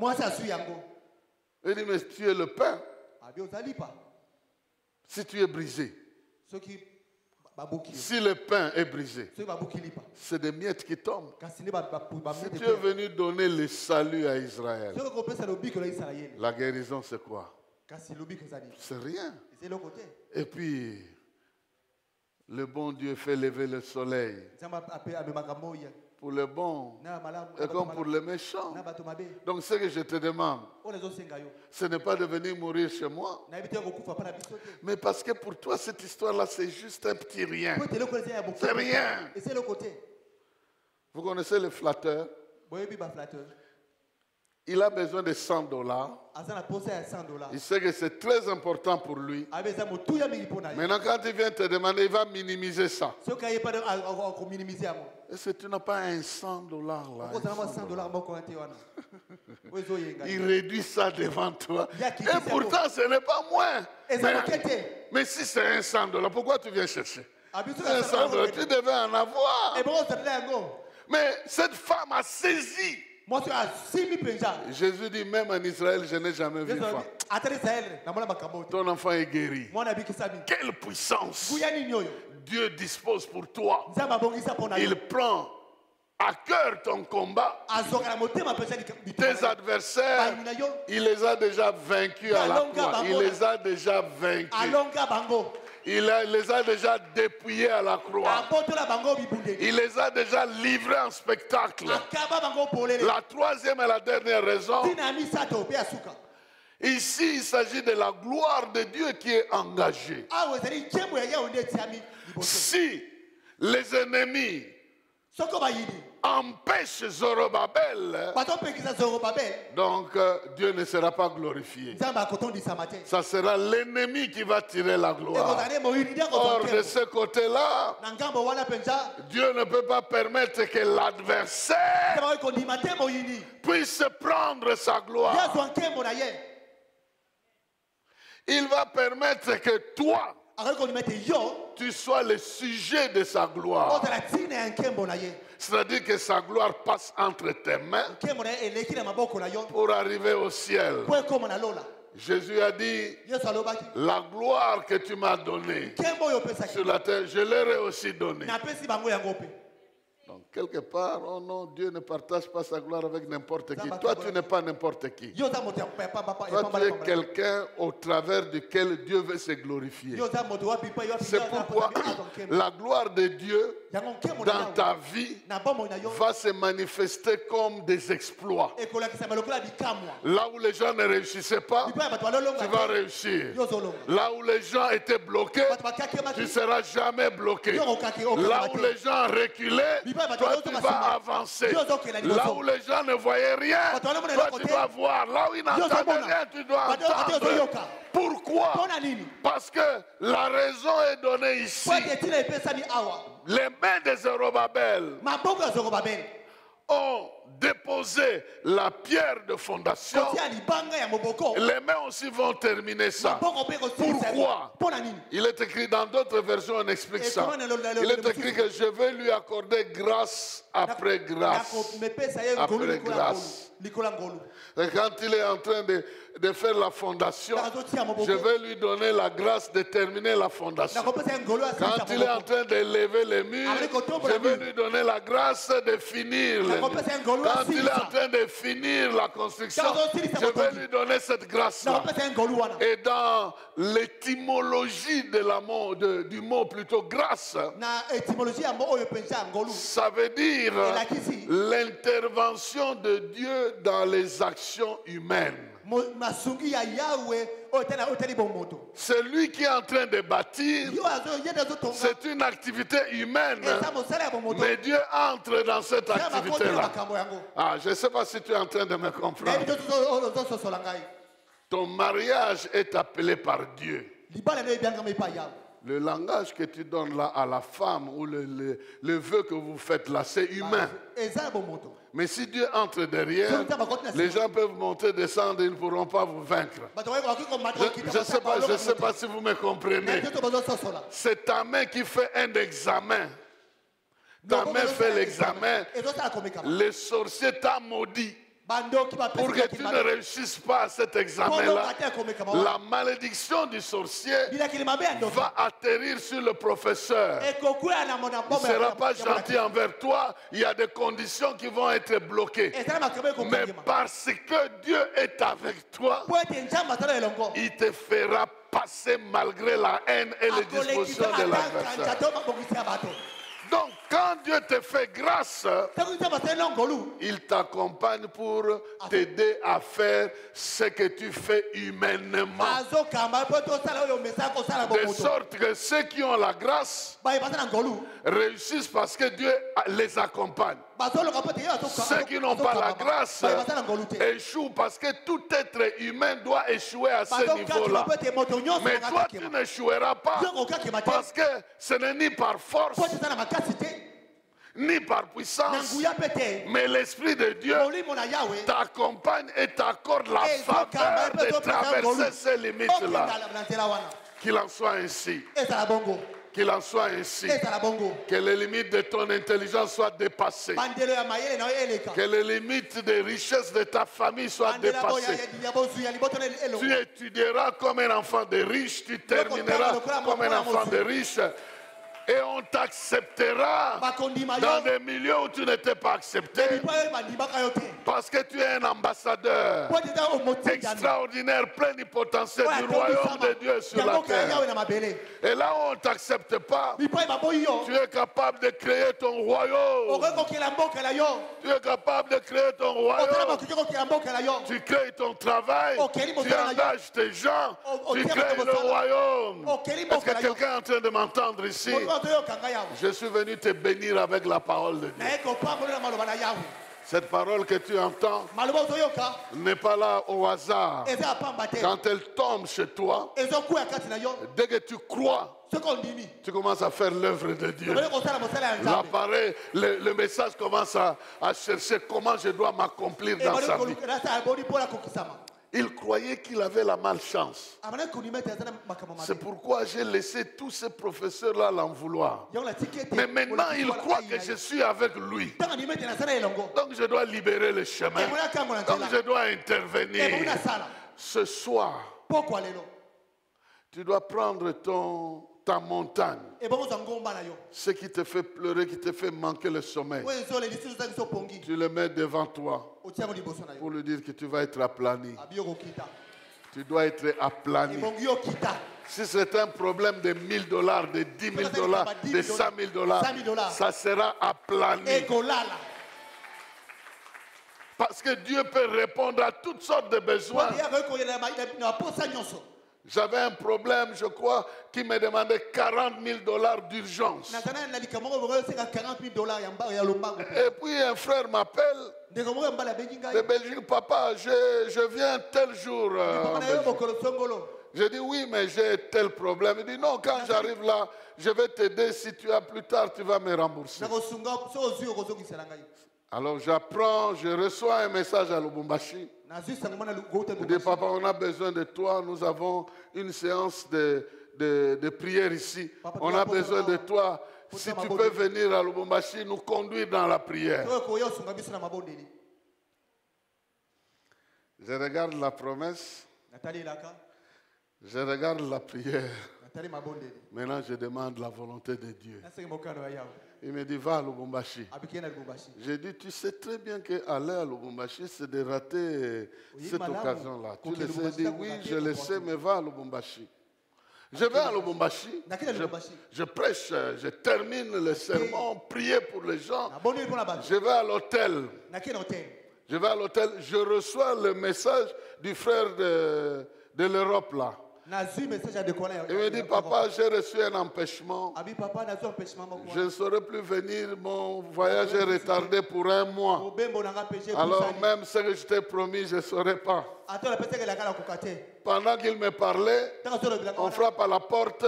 Elle dit, mais tu es le pain. Si tu es brisé, si le pain est brisé, c'est des miettes qui tombent. Si tu es venu donner le salut à Israël, la guérison c'est quoi? C'est rien. Et puis, le bon Dieu fait lever le soleil pour le bon et comme pour le méchant. Donc ce que je te demande, ce n'est pas de venir mourir chez moi, mais parce que pour toi cette histoire-là c'est juste un petit rien. C'est rien. Vous connaissez le flatteur? Il a besoin de $100. Il sait que c'est très important pour lui. Maintenant, quand il vient te demander, il va minimiser ça. Est-ce que tu n'as pas un $100 là? Il réduit ça devant toi. Et pourtant, ce n'est pas moins. Mais si c'est $100, pourquoi tu viens chercher? $100, tu devais en avoir. Mais cette femme a saisi. Jésus dit, même en Israël, je n'ai jamais vu femme. Ton enfant est guéri. Quelle puissance Dieu dispose pour toi. Il prend à cœur ton combat. Tes adversaires, il les a déjà vaincus à la croix. Il les a déjà vaincus. Il les a déjà dépouillés à la croix. Il les a déjà livrés en spectacle. La troisième et la dernière raison. Ici, il s'agit de la gloire de Dieu qui est engagée. Si les ennemis empêche Zorobabel, donc Dieu ne sera pas glorifié. Ça sera l'ennemi qui va tirer la gloire. Or, de ce côté-là, Dieu ne peut pas permettre que l'adversaire puisse prendre sa gloire. Il va permettre que toi, tu sois le sujet de sa gloire. C'est-à-dire que sa gloire passe entre tes mains pour arriver au ciel. Jésus a dit, la gloire que tu m'as donnée sur la terre, je leur ai aussi donnée. Donc, quelque part, oh non, Dieu ne partage pas sa gloire avec n'importe qui. Toi, tu n'es pas n'importe qui. Toi, tu es quelqu'un au travers duquel Dieu veut se glorifier. C'est pourquoi la gloire de Dieu dans ta vie va se manifester comme des exploits. Là où les gens ne réussissaient pas, tu vas réussir. Là où les gens étaient bloqués, tu ne seras jamais bloqué. Là où les gens reculaient, toi tu vas avancer. Là où les gens ne voyaient rien, toi tu vas voir. Là où ils n'entendaient rien, tu dois entendre. Pourquoi? Parce que la raison est donnée ici. Les mains de Zorobabel ont déposé la pierre de fondation. Les mains aussi vont terminer ça. Pourquoi? Il est écrit dans d'autres versions, on explique ça. Il est écrit que je vais lui accorder grâce après grâce. Après grâce. Et quand il est en train de faire la fondation, je vais lui donner la grâce de terminer la fondation. Quand il est en train de lever les murs, je vais lui donner la grâce de finir les murs. Quand il est en train de finir la construction, je vais lui donner cette grâce-là. Et dans l'étymologie du mot plutôt grâce, ça veut dire l'intervention de Dieu dans les actions humaines. C'est lui qui est en train de bâtir. C'est une activité humaine. Mais Dieu entre dans cette activité-là. Ah, je ne sais pas si tu es en train de me comprendre. Ton mariage est appelé par Dieu. Le langage que tu donnes là à la femme ou le vœu que vous faites là, c'est humain. Mais si Dieu entre derrière, les gens peuvent monter, descendre, ils ne pourront pas vous vaincre. Je ne sais pas si vous me comprenez. C'est ta main qui fait un examen. Ta main fait l'examen. Le sorcier t'a maudit. Pour que tu ne réussisses pas à cet examen-là, la malédiction du sorcier va atterrir sur le professeur. Il ne sera pas gentil envers toi. Il y a des conditions qui vont être bloquées. Mais parce que Dieu est avec toi, il te fera passer malgré la haine et les dispositions de l'adversaire. Donc, quand Dieu te fait grâce, il t'accompagne pour t'aider à faire ce que tu fais humainement. De sorte que ceux qui ont la grâce réussissent parce que Dieu les accompagne. Ceux qui n'ont pas la grâce échouent parce que tout être humain doit échouer à ce niveau-là. Mais toi, tu n'échoueras pas parce que ce n'est ni par force, ni par puissance, mais l'Esprit de Dieu t'accompagne et t'accorde la faveur de traverser ces limites-là. Qu'il en soit ainsi. Qu'il en soit ainsi. Que les limites de ton intelligence soient dépassées. Que les limites des richesses de ta famille soient dépassées. Tu étudieras comme un enfant de riche, tu termineras comme un enfant de riche. Et on t'acceptera dans des milieux où tu n'étais pas accepté. Parce que tu es un ambassadeur extraordinaire, plénipotentiaire du royaume de Dieu sur la terre. Et là où on ne t'accepte pas, tu es capable de créer ton royaume. Tu es capable de créer ton royaume. Tu crées ton travail. Tu engages tes gens. Tu crées le royaume. Est-ce que quelqu'un est en train de m'entendre ici? Je suis venu te bénir avec la parole de Dieu. Cette parole que tu entends n'est pas là au hasard. Quand elle tombe chez toi, dès que tu crois, tu commences à faire l'œuvre de Dieu. L'appareil, le message commence à chercher comment je dois m'accomplir dans sa vie. Il croyait qu'il avait la malchance. C'est pourquoi j'ai laissé tous ces professeurs-là l'en vouloir. Mais maintenant, il croit que je suis avec lui. Donc, je dois libérer le chemin. Donc, je dois intervenir. Ce soir, tu dois prendre ta montagne. Ce qui te fait pleurer, qui te fait manquer le sommeil. Tu le mets devant toi pour lui dire que tu vas être aplani. Tu dois être aplani. Si c'est un problème de $1000, de $10,000, de $100,000, ça sera aplani. Parce que Dieu peut répondre à toutes sortes de besoins. J'avais un problème, je crois, qui me demandait $40,000 d'urgence. Et puis un frère m'appelle de Belgique. Papa, je viens tel jour. Je dis oui, mais j'ai tel problème. Il dit non, quand j'arrive là, je vais t'aider. Si tu as plus tard, tu vas me rembourser. Alors j'apprends, je reçois un message à Lubumbashi. Je dis papa, on a besoin de toi. Nous avons une séance de prière ici. On a besoin de toi. Si tu peux venir à Lubumbashi, nous conduire dans la prière. Je regarde la promesse. Je regarde la prière. Maintenant, je demande la volonté de Dieu. Il me dit, va à Lubumbashi. J'ai dit, tu sais très bien qu'aller à Lubumbashi, c'est de rater cette occasion-là. Tu le sais? Il dit, oui, je le sais, mais va à Lubumbashi. Je vais à Lubumbashi, je prêche, je termine le sermon, prier pour les gens. Je vais à l'hôtel. Je vais à l'hôtel, je reçois le message du frère de l'Europe là. Il me dit, papa, j'ai reçu un empêchement. Je ne saurais plus venir, mon voyage est retardé pour 1 mois. Alors même ce que je t'ai promis, je ne saurais pas. Pendant qu'il me parlait, on frappe à la porte.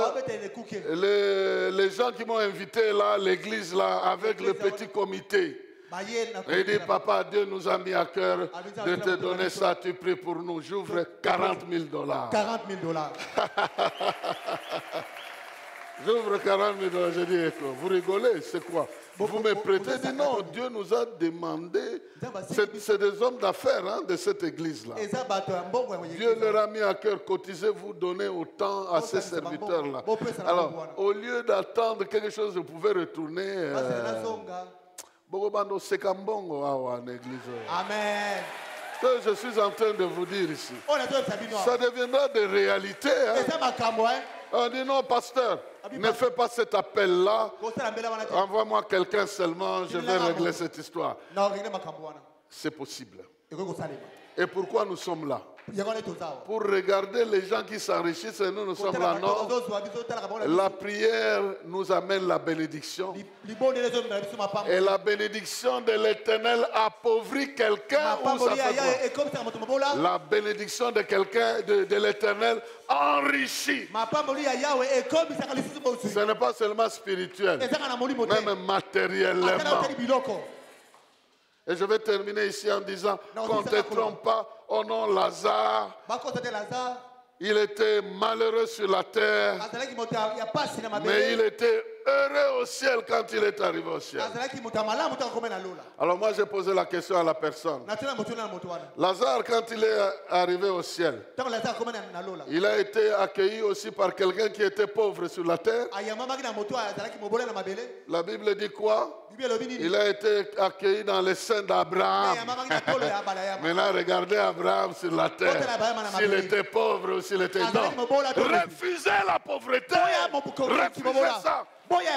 Les gens qui m'ont invité là, l'église là, avec le petit comité. Il dit, papa, Dieu nous a mis à cœur de te donner ça, tu pries pour nous. J'ouvre $40,000. $40,000. J'ouvre $40,000. Je dis, vous rigolez, c'est quoi? Vous me prêtez? Il dit, non, Dieu nous a demandé. C'est des hommes d'affaires hein, de cette église-là. Dieu leur a mis à cœur, cotisez-vous, donnez autant à ces serviteurs-là. Alors, au lieu d'attendre quelque chose, vous pouvez retourner. Amen. Je suis en train de vous dire ici. Ça deviendra des réalités. Hein? On dit non, pasteur, ne fais pas cet appel-là. Envoie-moi quelqu'un seulement, je vais régler cette histoire. C'est possible. Et pourquoi nous sommes là? pour regarder les gens qui s'enrichissent et nous sommes là, non. La prière nous amène la bénédiction. Et la bénédiction de l'Éternel appauvrit quelqu'un ou ça fait quoi? La bénédiction de quelqu'un, de l'Éternel, enrichit. Ce n'est pas seulement spirituel, même matériellement. Et je vais terminer ici en disant qu'on ne te trompe pas. Oh non, Lazare, il était malheureux sur la terre, mais il était heureux au ciel quand il est arrivé au ciel. Alors moi j'ai posé la question à la personne. Lazare, quand il est arrivé au ciel, il a été accueilli aussi par quelqu'un qui était pauvre sur la terre. La Bible dit quoi? Il a été accueilli dans les seins d'Abraham. Maintenant regardez Abraham sur la terre. S'il était pauvre ou s'il était non. Refusez la pauvreté. Refusez ça.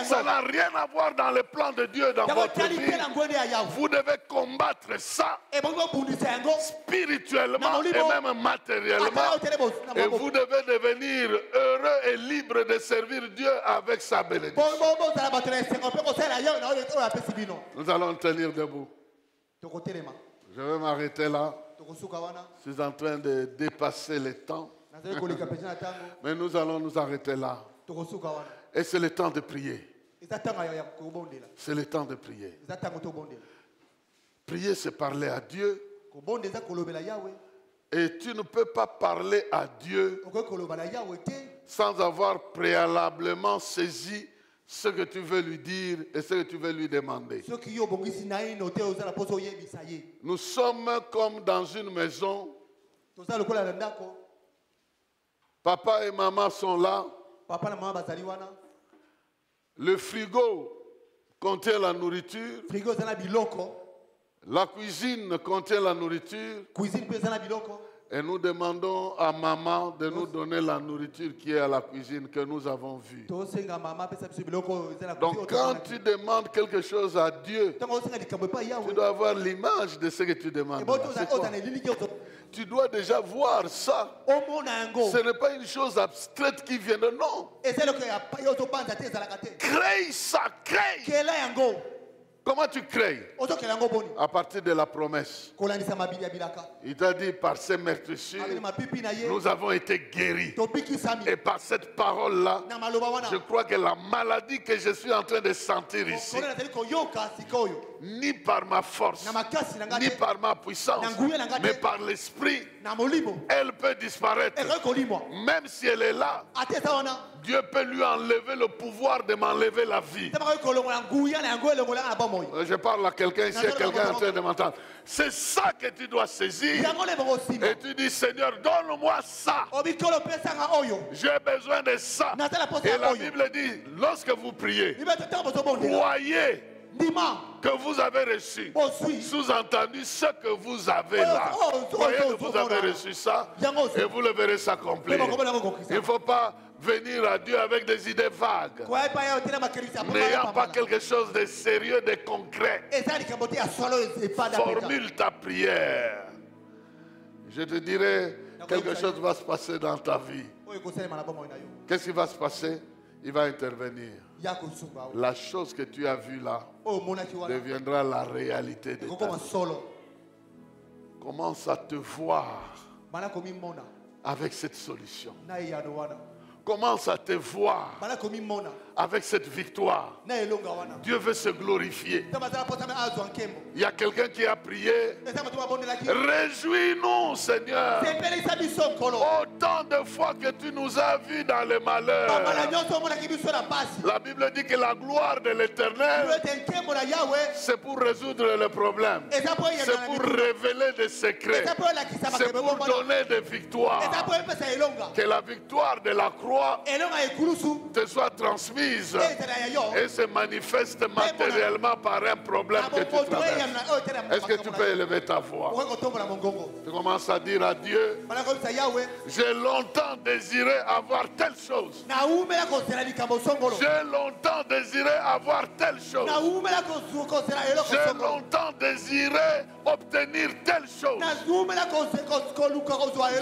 Ça n'a rien à voir dans le plan de Dieu dans votre vie. Vous devez combattre ça spirituellement et même matériellement. Et vous devez devenir heureux et libre de servir Dieu avec sa bénédiction. Nous allons tenir debout. Je vais m'arrêter là. Je suis en train de dépasser le temps. Mais nous allons nous arrêter là. Et c'est le temps de prier. C'est le temps de prier. Prier, c'est parler à Dieu. Et tu ne peux pas parler à Dieu sans avoir préalablement saisi ce que tu veux lui dire et ce que tu veux lui demander. Nous sommes comme dans une maison. Papa et maman sont là. Le frigo contient la nourriture. La cuisine contient la nourriture. Et nous demandons à maman de nous donner la nourriture qui est à la cuisine que nous avons vue. Donc quand tu demandes quelque chose à Dieu, tu dois avoir l'image de ce que tu demandes. Tu dois déjà voir ça. Ce n'est pas une chose abstraite qui vient de non. Crée ça, crée. Comment tu crées? À partir de la promesse. Il t'a dit par ces meurtrissures, nous avons été guéris. Et par cette parole-là, je crois que la maladie que je suis en train de sentir ici, ni par ma force, ni par ma puissance, mais par l'esprit, elle peut disparaître. Même si elle est là, Dieu peut lui enlever le pouvoir de m'enlever la vie. Je parle à quelqu'un ici, quelqu'un en train de m'entendre. C'est ça que tu dois saisir. Et tu dis, Seigneur, donne-moi ça. J'ai besoin de ça. Et la Bible dit, lorsque vous priez, croyez que vous avez reçu. Sous-entendu, ce que vous avez là. Croyez que vous avez reçu ça et vous le verrez s'accomplir. Il ne faut pas venir à Dieu avec des idées vagues, n'ayant pas quelque chose de sérieux, de concret. Formule ta prière. Je te dirai, quelque chose va se passer dans ta vie. Qu'est-ce qui va se passer? Il va intervenir. La chose que tu as vue là deviendra la réalité de ta vie. Commence à te voir avec cette solution. Commence à te voir avec cette victoire. Dieu veut se glorifier. Il y a quelqu'un qui a prié. Réjouis-nous, Seigneur. Autant de fois que tu nous as vus dans le malheur. La Bible dit que la gloire de l'Éternel, c'est pour résoudre le problème. C'est pour révéler des secrets. C'est pour donner des victoires. Que la victoire de la croix te soit transmise réalise et se manifeste matériellement par un problème que tu traverses. Est-ce que tu peux élever ta voix? Tu commences à dire à Dieu, j'ai longtemps désiré avoir telle chose. J'ai longtemps désiré avoir telle chose. J'ai longtemps désiré obtenir telle chose.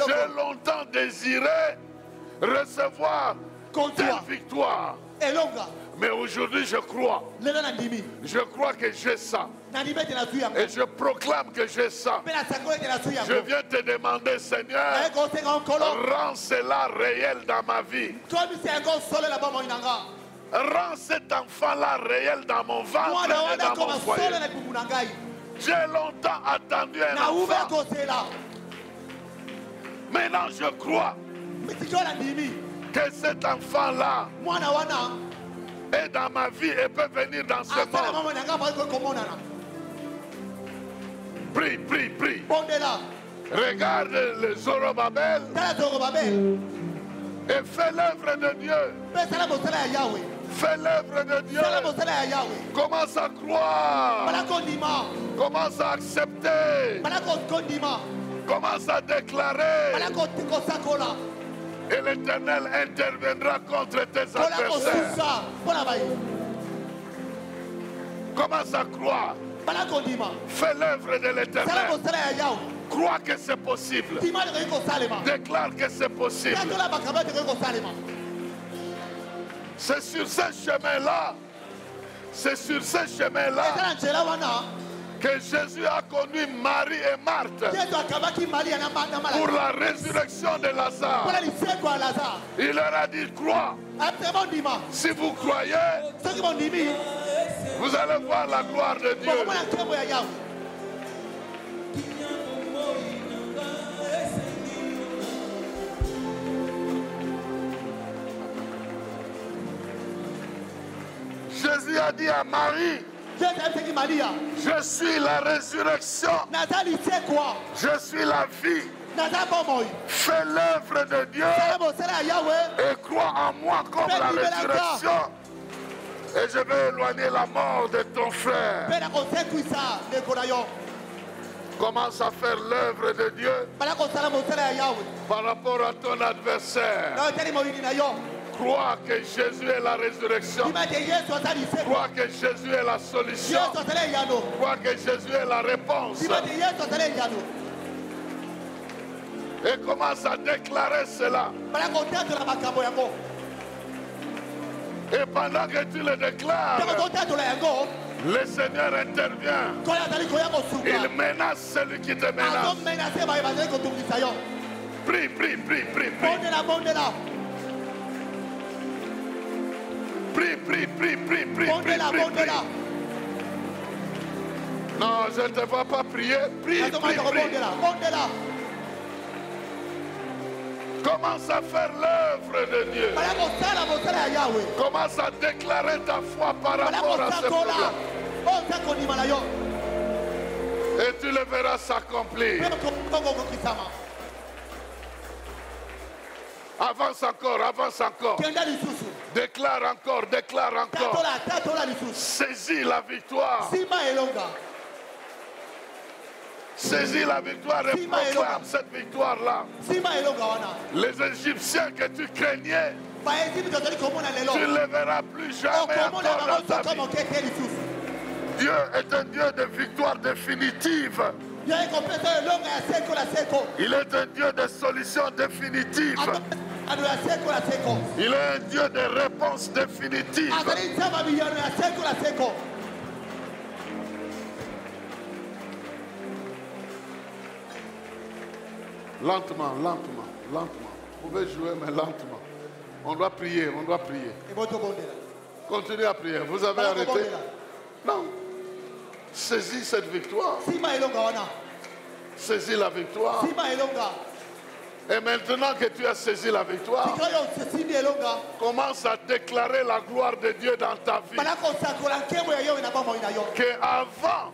J'ai longtemps désiré recevoir telle victoire. Mais aujourd'hui, je crois. Je crois que j'ai ça. Et je proclame que j'ai ça. Je viens te demander, Seigneur, rends cela réel dans ma vie. Rends cet enfant-là réel dans mon ventre et dans mon foyer. J'ai longtemps attendu un enfant. Maintenant, je crois que cet enfant-là est dans ma vie et peut venir dans ce monde. Prie, prie, prie. Regarde le Zorobabel et fais l'œuvre de Dieu. Fais l'œuvre de Dieu. Commence à croire. Commence à accepter. Commence à déclarer. Et l'Éternel interviendra contre tes adversaires. Commence à croire. Fais l'œuvre de l'Éternel. Crois que c'est possible. Déclare que c'est possible. C'est sur ce chemin-là. C'est sur ce chemin-là que Jésus a conduit Marie et Marthe pour la résurrection de Lazare. Il leur a dit, crois. Si vous croyez, vous allez voir la gloire de Dieu. Jésus a dit à Marie, je suis la résurrection, je suis la vie. Fais l'œuvre de Dieu et crois en moi comme la résurrection. Et je vais éloigner la mort de ton frère. Commence à faire l'œuvre de Dieu par rapport à ton adversaire. Crois que Jésus est la résurrection. Crois que Jésus est la solution. Crois que Jésus est la réponse. Et commence à déclarer cela. Et pendant que tu le déclares, le Seigneur intervient. Il menace celui qui te menace. Prie, prie, prie, prie, prie. Prie, prie, prie, prie, prie, prie, prie. Non, je ne te vois pas prier. Prie, prie, prie. Commence à faire l'œuvre de Dieu. Commence à déclarer ta foi par rapport à ce problème. Et tu le verras s'accomplir. Avance encore, avance encore. Déclare encore, déclare encore. Saisis la victoire. Saisis la victoire et proclame cette victoire-là. Les Égyptiens que tu craignais, tu ne les verras plus jamais encore dans ta vie. Dieu est un Dieu de victoire définitive. Il est un Dieu de solution définitive. Il est un Dieu de réponse définitive. Lentement, lentement, lentement. Vous pouvez jouer, mais lentement. On doit prier, on doit prier. Continuez à prier. Vous avez arrêté? Non. Saisis cette victoire. Saisis la victoire. Et maintenant que tu as saisi la victoire, commence à déclarer la gloire de Dieu dans ta vie. Que avant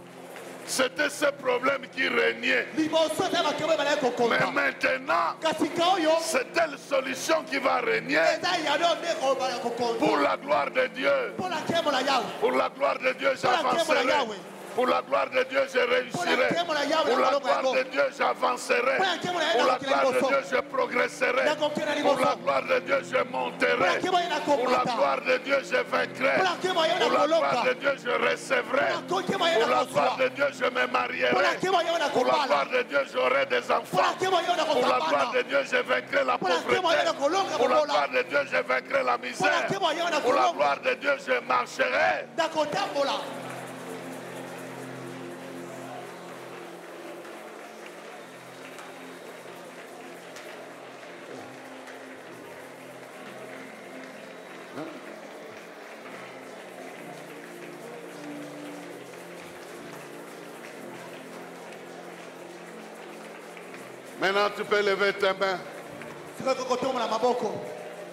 C'était ce problème qui régnait. Mais maintenant, c'est telle solution qui va régner pour la gloire de Dieu. Pour la gloire de Dieu, j'avancerai. Pour la gloire de Dieu, je réussirai. Pour la gloire de Dieu, j'avancerai. Pour la gloire de Dieu, je progresserai. Pour la gloire de Dieu, je monterai. Pour la gloire de Dieu, je vaincrai. Pour la gloire de Dieu, je recevrai. Pour la gloire de Dieu, je me marierai. Pour la gloire de Dieu, j'aurai des enfants. Pour la gloire de Dieu, je vaincrai la pauvreté. Pour la gloire de Dieu, je vaincrai la misère. Pour la gloire de Dieu, je marcherai. Maintenant, tu peux lever tes mains.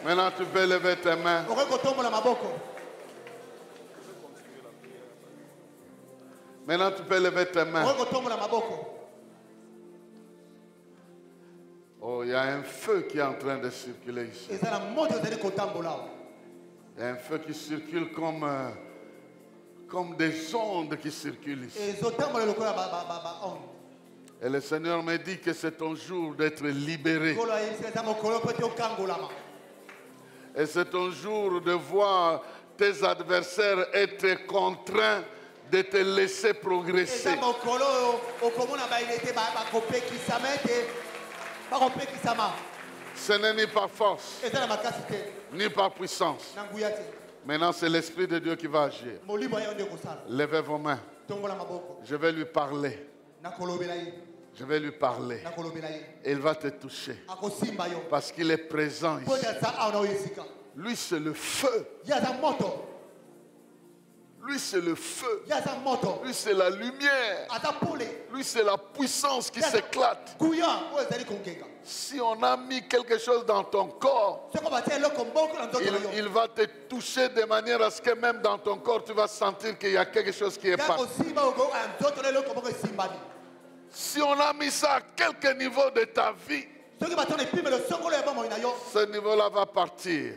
Maintenant, tu peux lever tes mains. Maintenant, tu peux lever tes mains. Oh, il y a un feu qui est en train de circuler ici. Il y a un feu qui circule comme des ondes qui circulent ici. Et le Seigneur me dit que c'est ton jour d'être libéré. Et c'est ton jour de voir tes adversaires être contraints de te laisser progresser. Ce n'est ni par force, ni par puissance. Maintenant, c'est l'Esprit de Dieu qui va agir. Levez vos mains. Je vais lui parler. Je vais lui parler. Et il va te toucher. Parce qu'il est présent ici. Lui, c'est le feu. Lui, c'est le feu. Lui, c'est la lumière. Lui, c'est la puissance qui s'éclate. Si on a mis quelque chose dans ton corps, il va te toucher de manière à ce que même dans ton corps, tu vas sentir qu'il y a quelque chose qui est pas. Si on a mis ça à quelque niveau de ta vie, ce niveau-là va partir.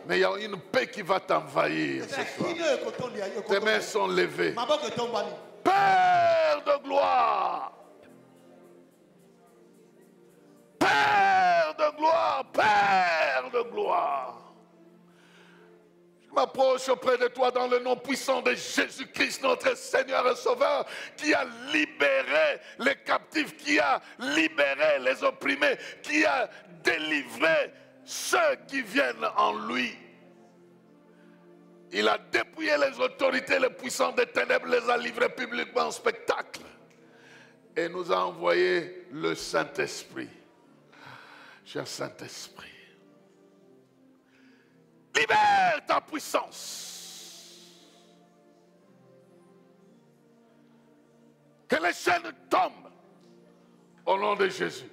Mais il y a une paix qui va t'envahir ce soir. Tes mains sont levées. Père de gloire. Père de gloire. Père de gloire. Je m'approche auprès de toi dans le nom puissant de Jésus-Christ, notre Seigneur et Sauveur, qui a libéré les captifs, qui a libéré les opprimés, qui a délivré ceux qui viennent en lui. Il a dépouillé les autorités, les puissants des ténèbres, les a livrés publiquement en spectacle. Et nous a envoyé le Saint-Esprit. Cher Saint-Esprit, libère ta puissance. Que les chaînes tombent au nom de Jésus.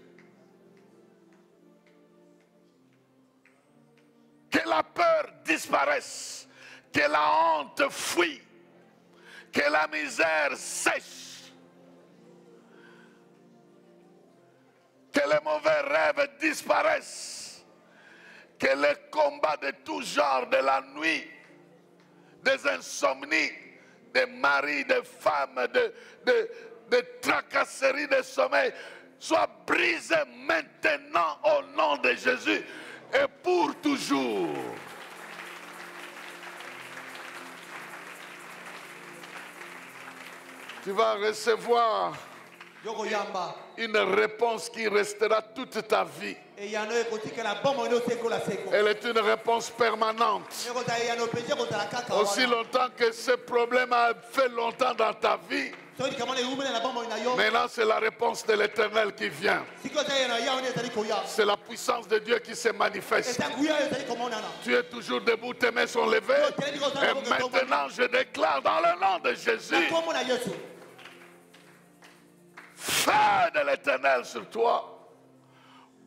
Que la peur disparaisse. Que la honte fuit. Que la misère sèche. Que les mauvais rêves disparaissent. Que les combats de tout genre, de la nuit, des insomnies, des maris, des femmes, des tracasseries de sommeil, soient brisés maintenant au nom de Jésus et pour toujours. Tu vas recevoir une réponse qui restera toute ta vie. Elle est une réponse permanente. Aussi longtemps que ce problème a fait longtemps dans ta vie, maintenant c'est la réponse de l'Éternel qui vient. C'est la puissance de Dieu qui se manifeste. Tu es toujours debout, tes mains sont levées. Et maintenant je déclare dans le nom de Jésus, feu de l'Éternel sur toi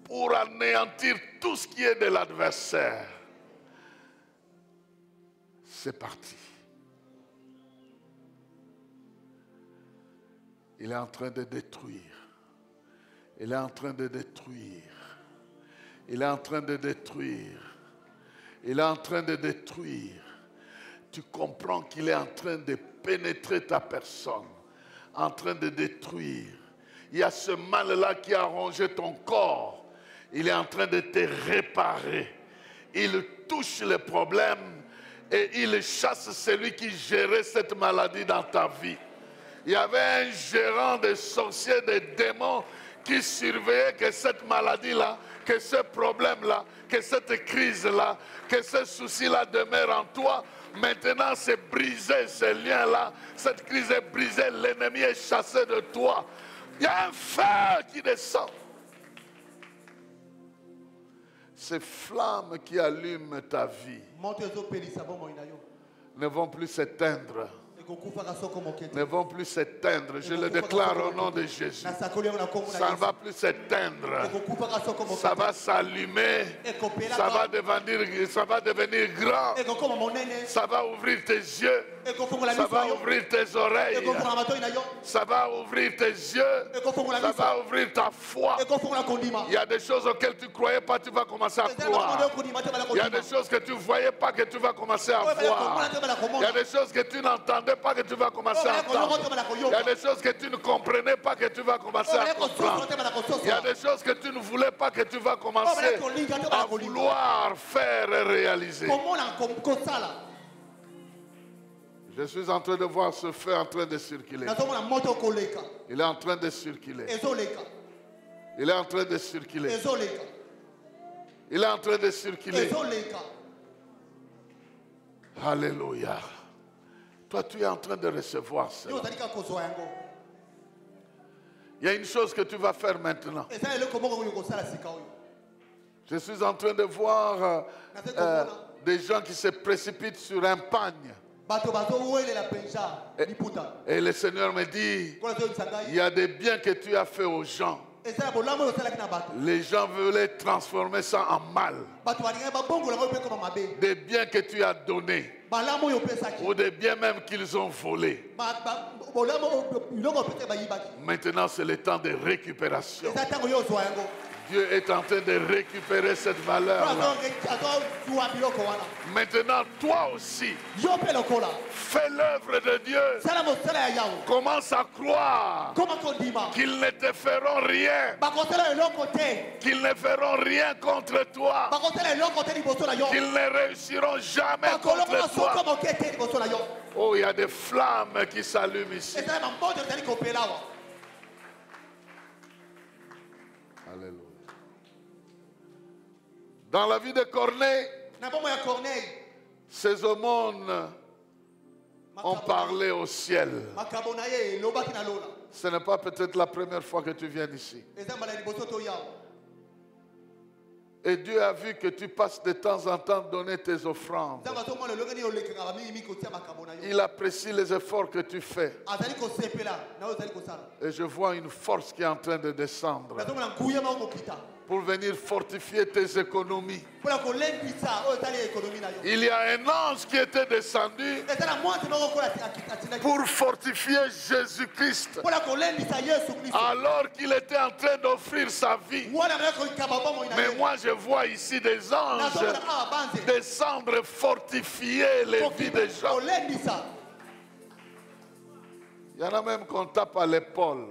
pour anéantir tout ce qui est de l'adversaire. C'est parti. Il est en train de détruire. Il est en train de détruire. Il est en train de détruire. Il est en train de détruire. Tu comprends qu'il est en train de pénétrer ta personne, en train de détruire. Il y a ce mal-là qui a rongé ton corps. Il est en train de te réparer. Il touche les problèmes et il chasse celui qui gérait cette maladie dans ta vie. Il y avait un gérant des sorciers, des démons qui surveillait que cette maladie-là, que ce problème-là, que cette crise-là, que ce souci-là demeure en toi. Maintenant, c'est brisé, ce lien-là. Cette crise est brisée, l'ennemi est chassé de toi. Il y a un feu qui descend. Ces flammes qui allument ta vie ne vont plus s'éteindre. Ne vont plus s'éteindre. Je le déclare au nom de Jésus. Ça ne va plus s'éteindre. Ça va s'allumer. Ça va devenir grand. Ça va ouvrir tes yeux. Ça va ouvrir tes oreilles. Ça va ouvrir tes yeux. Ça va ouvrir ta foi. Il y a des choses auxquelles tu ne croyais pas, tu vas commencer à croire. Il y a des choses que tu ne voyais pas, que tu vas commencer à voir. Il y a des choses que tu n'entendais pas, que tu vas commencer à entendre. Il y a des choses que tu ne comprenais pas, que tu vas commencer à comprendre. Il y a des choses que tu ne voulais pas, que tu vas commencer à vouloir faire et réaliser. Je suis en train de voir ce feu en train de circuler. Il est en train de circuler. Il est en train de circuler. Il est en train de circuler. Alléluia. Toi, tu es en train de recevoir cela. Il y a une chose que tu vas faire maintenant. Je suis en train de voir des gens qui se précipitent sur un pagne. Et le Seigneur me dit, il y a des biens que tu as fait aux gens. Les gens veulent transformer ça en mal. Des biens que tu as donnés. Ou des biens même qu'ils ont volés. Maintenant, c'est le temps de récupération. Dieu est en train de récupérer cette valeur-là. Maintenant, toi aussi, fais l'œuvre de Dieu. Commence à croire qu'ils ne te feront rien. Qu'ils ne feront rien contre toi. Qu'ils ne réussiront jamais contre toi. Oh, il y a des flammes qui s'allument ici. Alléluia. Dans la vie de Corneille, ces aumônes ont parlé au ciel. Ce n'est pas peut-être la première fois que tu viens ici. Et Dieu a vu que tu passes de temps en temps donner tes offrandes. Il apprécie les efforts que tu fais. Et je vois une force qui est en train de descendre pour venir fortifier tes économies. Il y a un ange qui était descendu pour fortifier Jésus-Christ alors qu'il était en train d'offrir sa vie. Mais moi je vois ici des anges descendre et fortifier les vies des gens. Il y en a même qu'on tape à l'épaule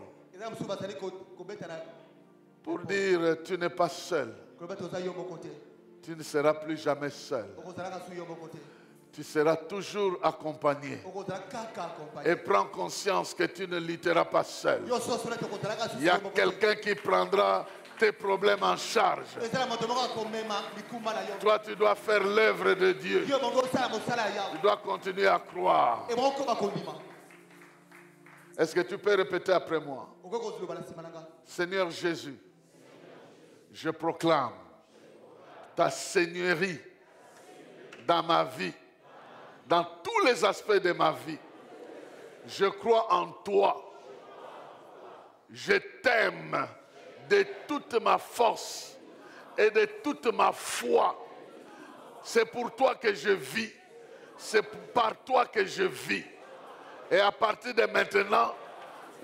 pour dire tu n'es pas seul. Tu ne seras plus jamais seul. Tu seras toujours accompagné. Et prends conscience que tu ne lutteras pas seul. Il y a quelqu'un qui prendra tes problèmes en charge. Toi, tu dois faire l'œuvre de Dieu. Tu dois continuer à croire. Est-ce que tu peux répéter après moi? Seigneur Jésus, je proclame ta seigneurie dans ma vie, dans tous les aspects de ma vie. Je crois en toi. Je t'aime de toute ma force et de toute ma foi. C'est pour toi que je vis. C'est par toi que je vis. Et à partir de maintenant,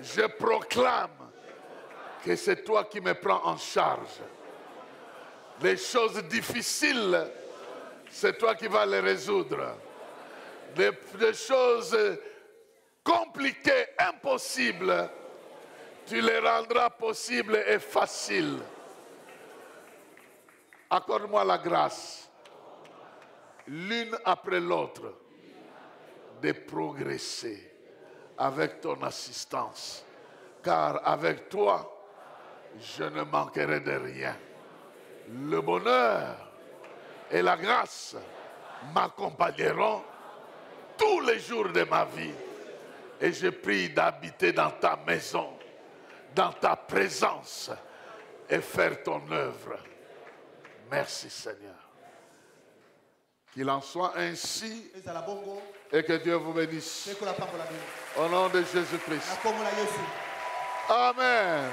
Je proclame que c'est toi qui me prends en charge. Les choses difficiles, c'est toi qui vas les résoudre. Les choses compliquées, impossibles, tu les rendras possibles et faciles. Accorde-moi la grâce, l'une après l'autre, de progresser avec ton assistance. Car avec toi, je ne manquerai de rien. Le bonheur et la grâce m'accompagneront tous les jours de ma vie. Et je prie d'habiter dans ta maison, dans ta présence et faire ton œuvre. Merci Seigneur. Qu'il en soit ainsi et que Dieu vous bénisse. Au nom de Jésus-Christ. Amen.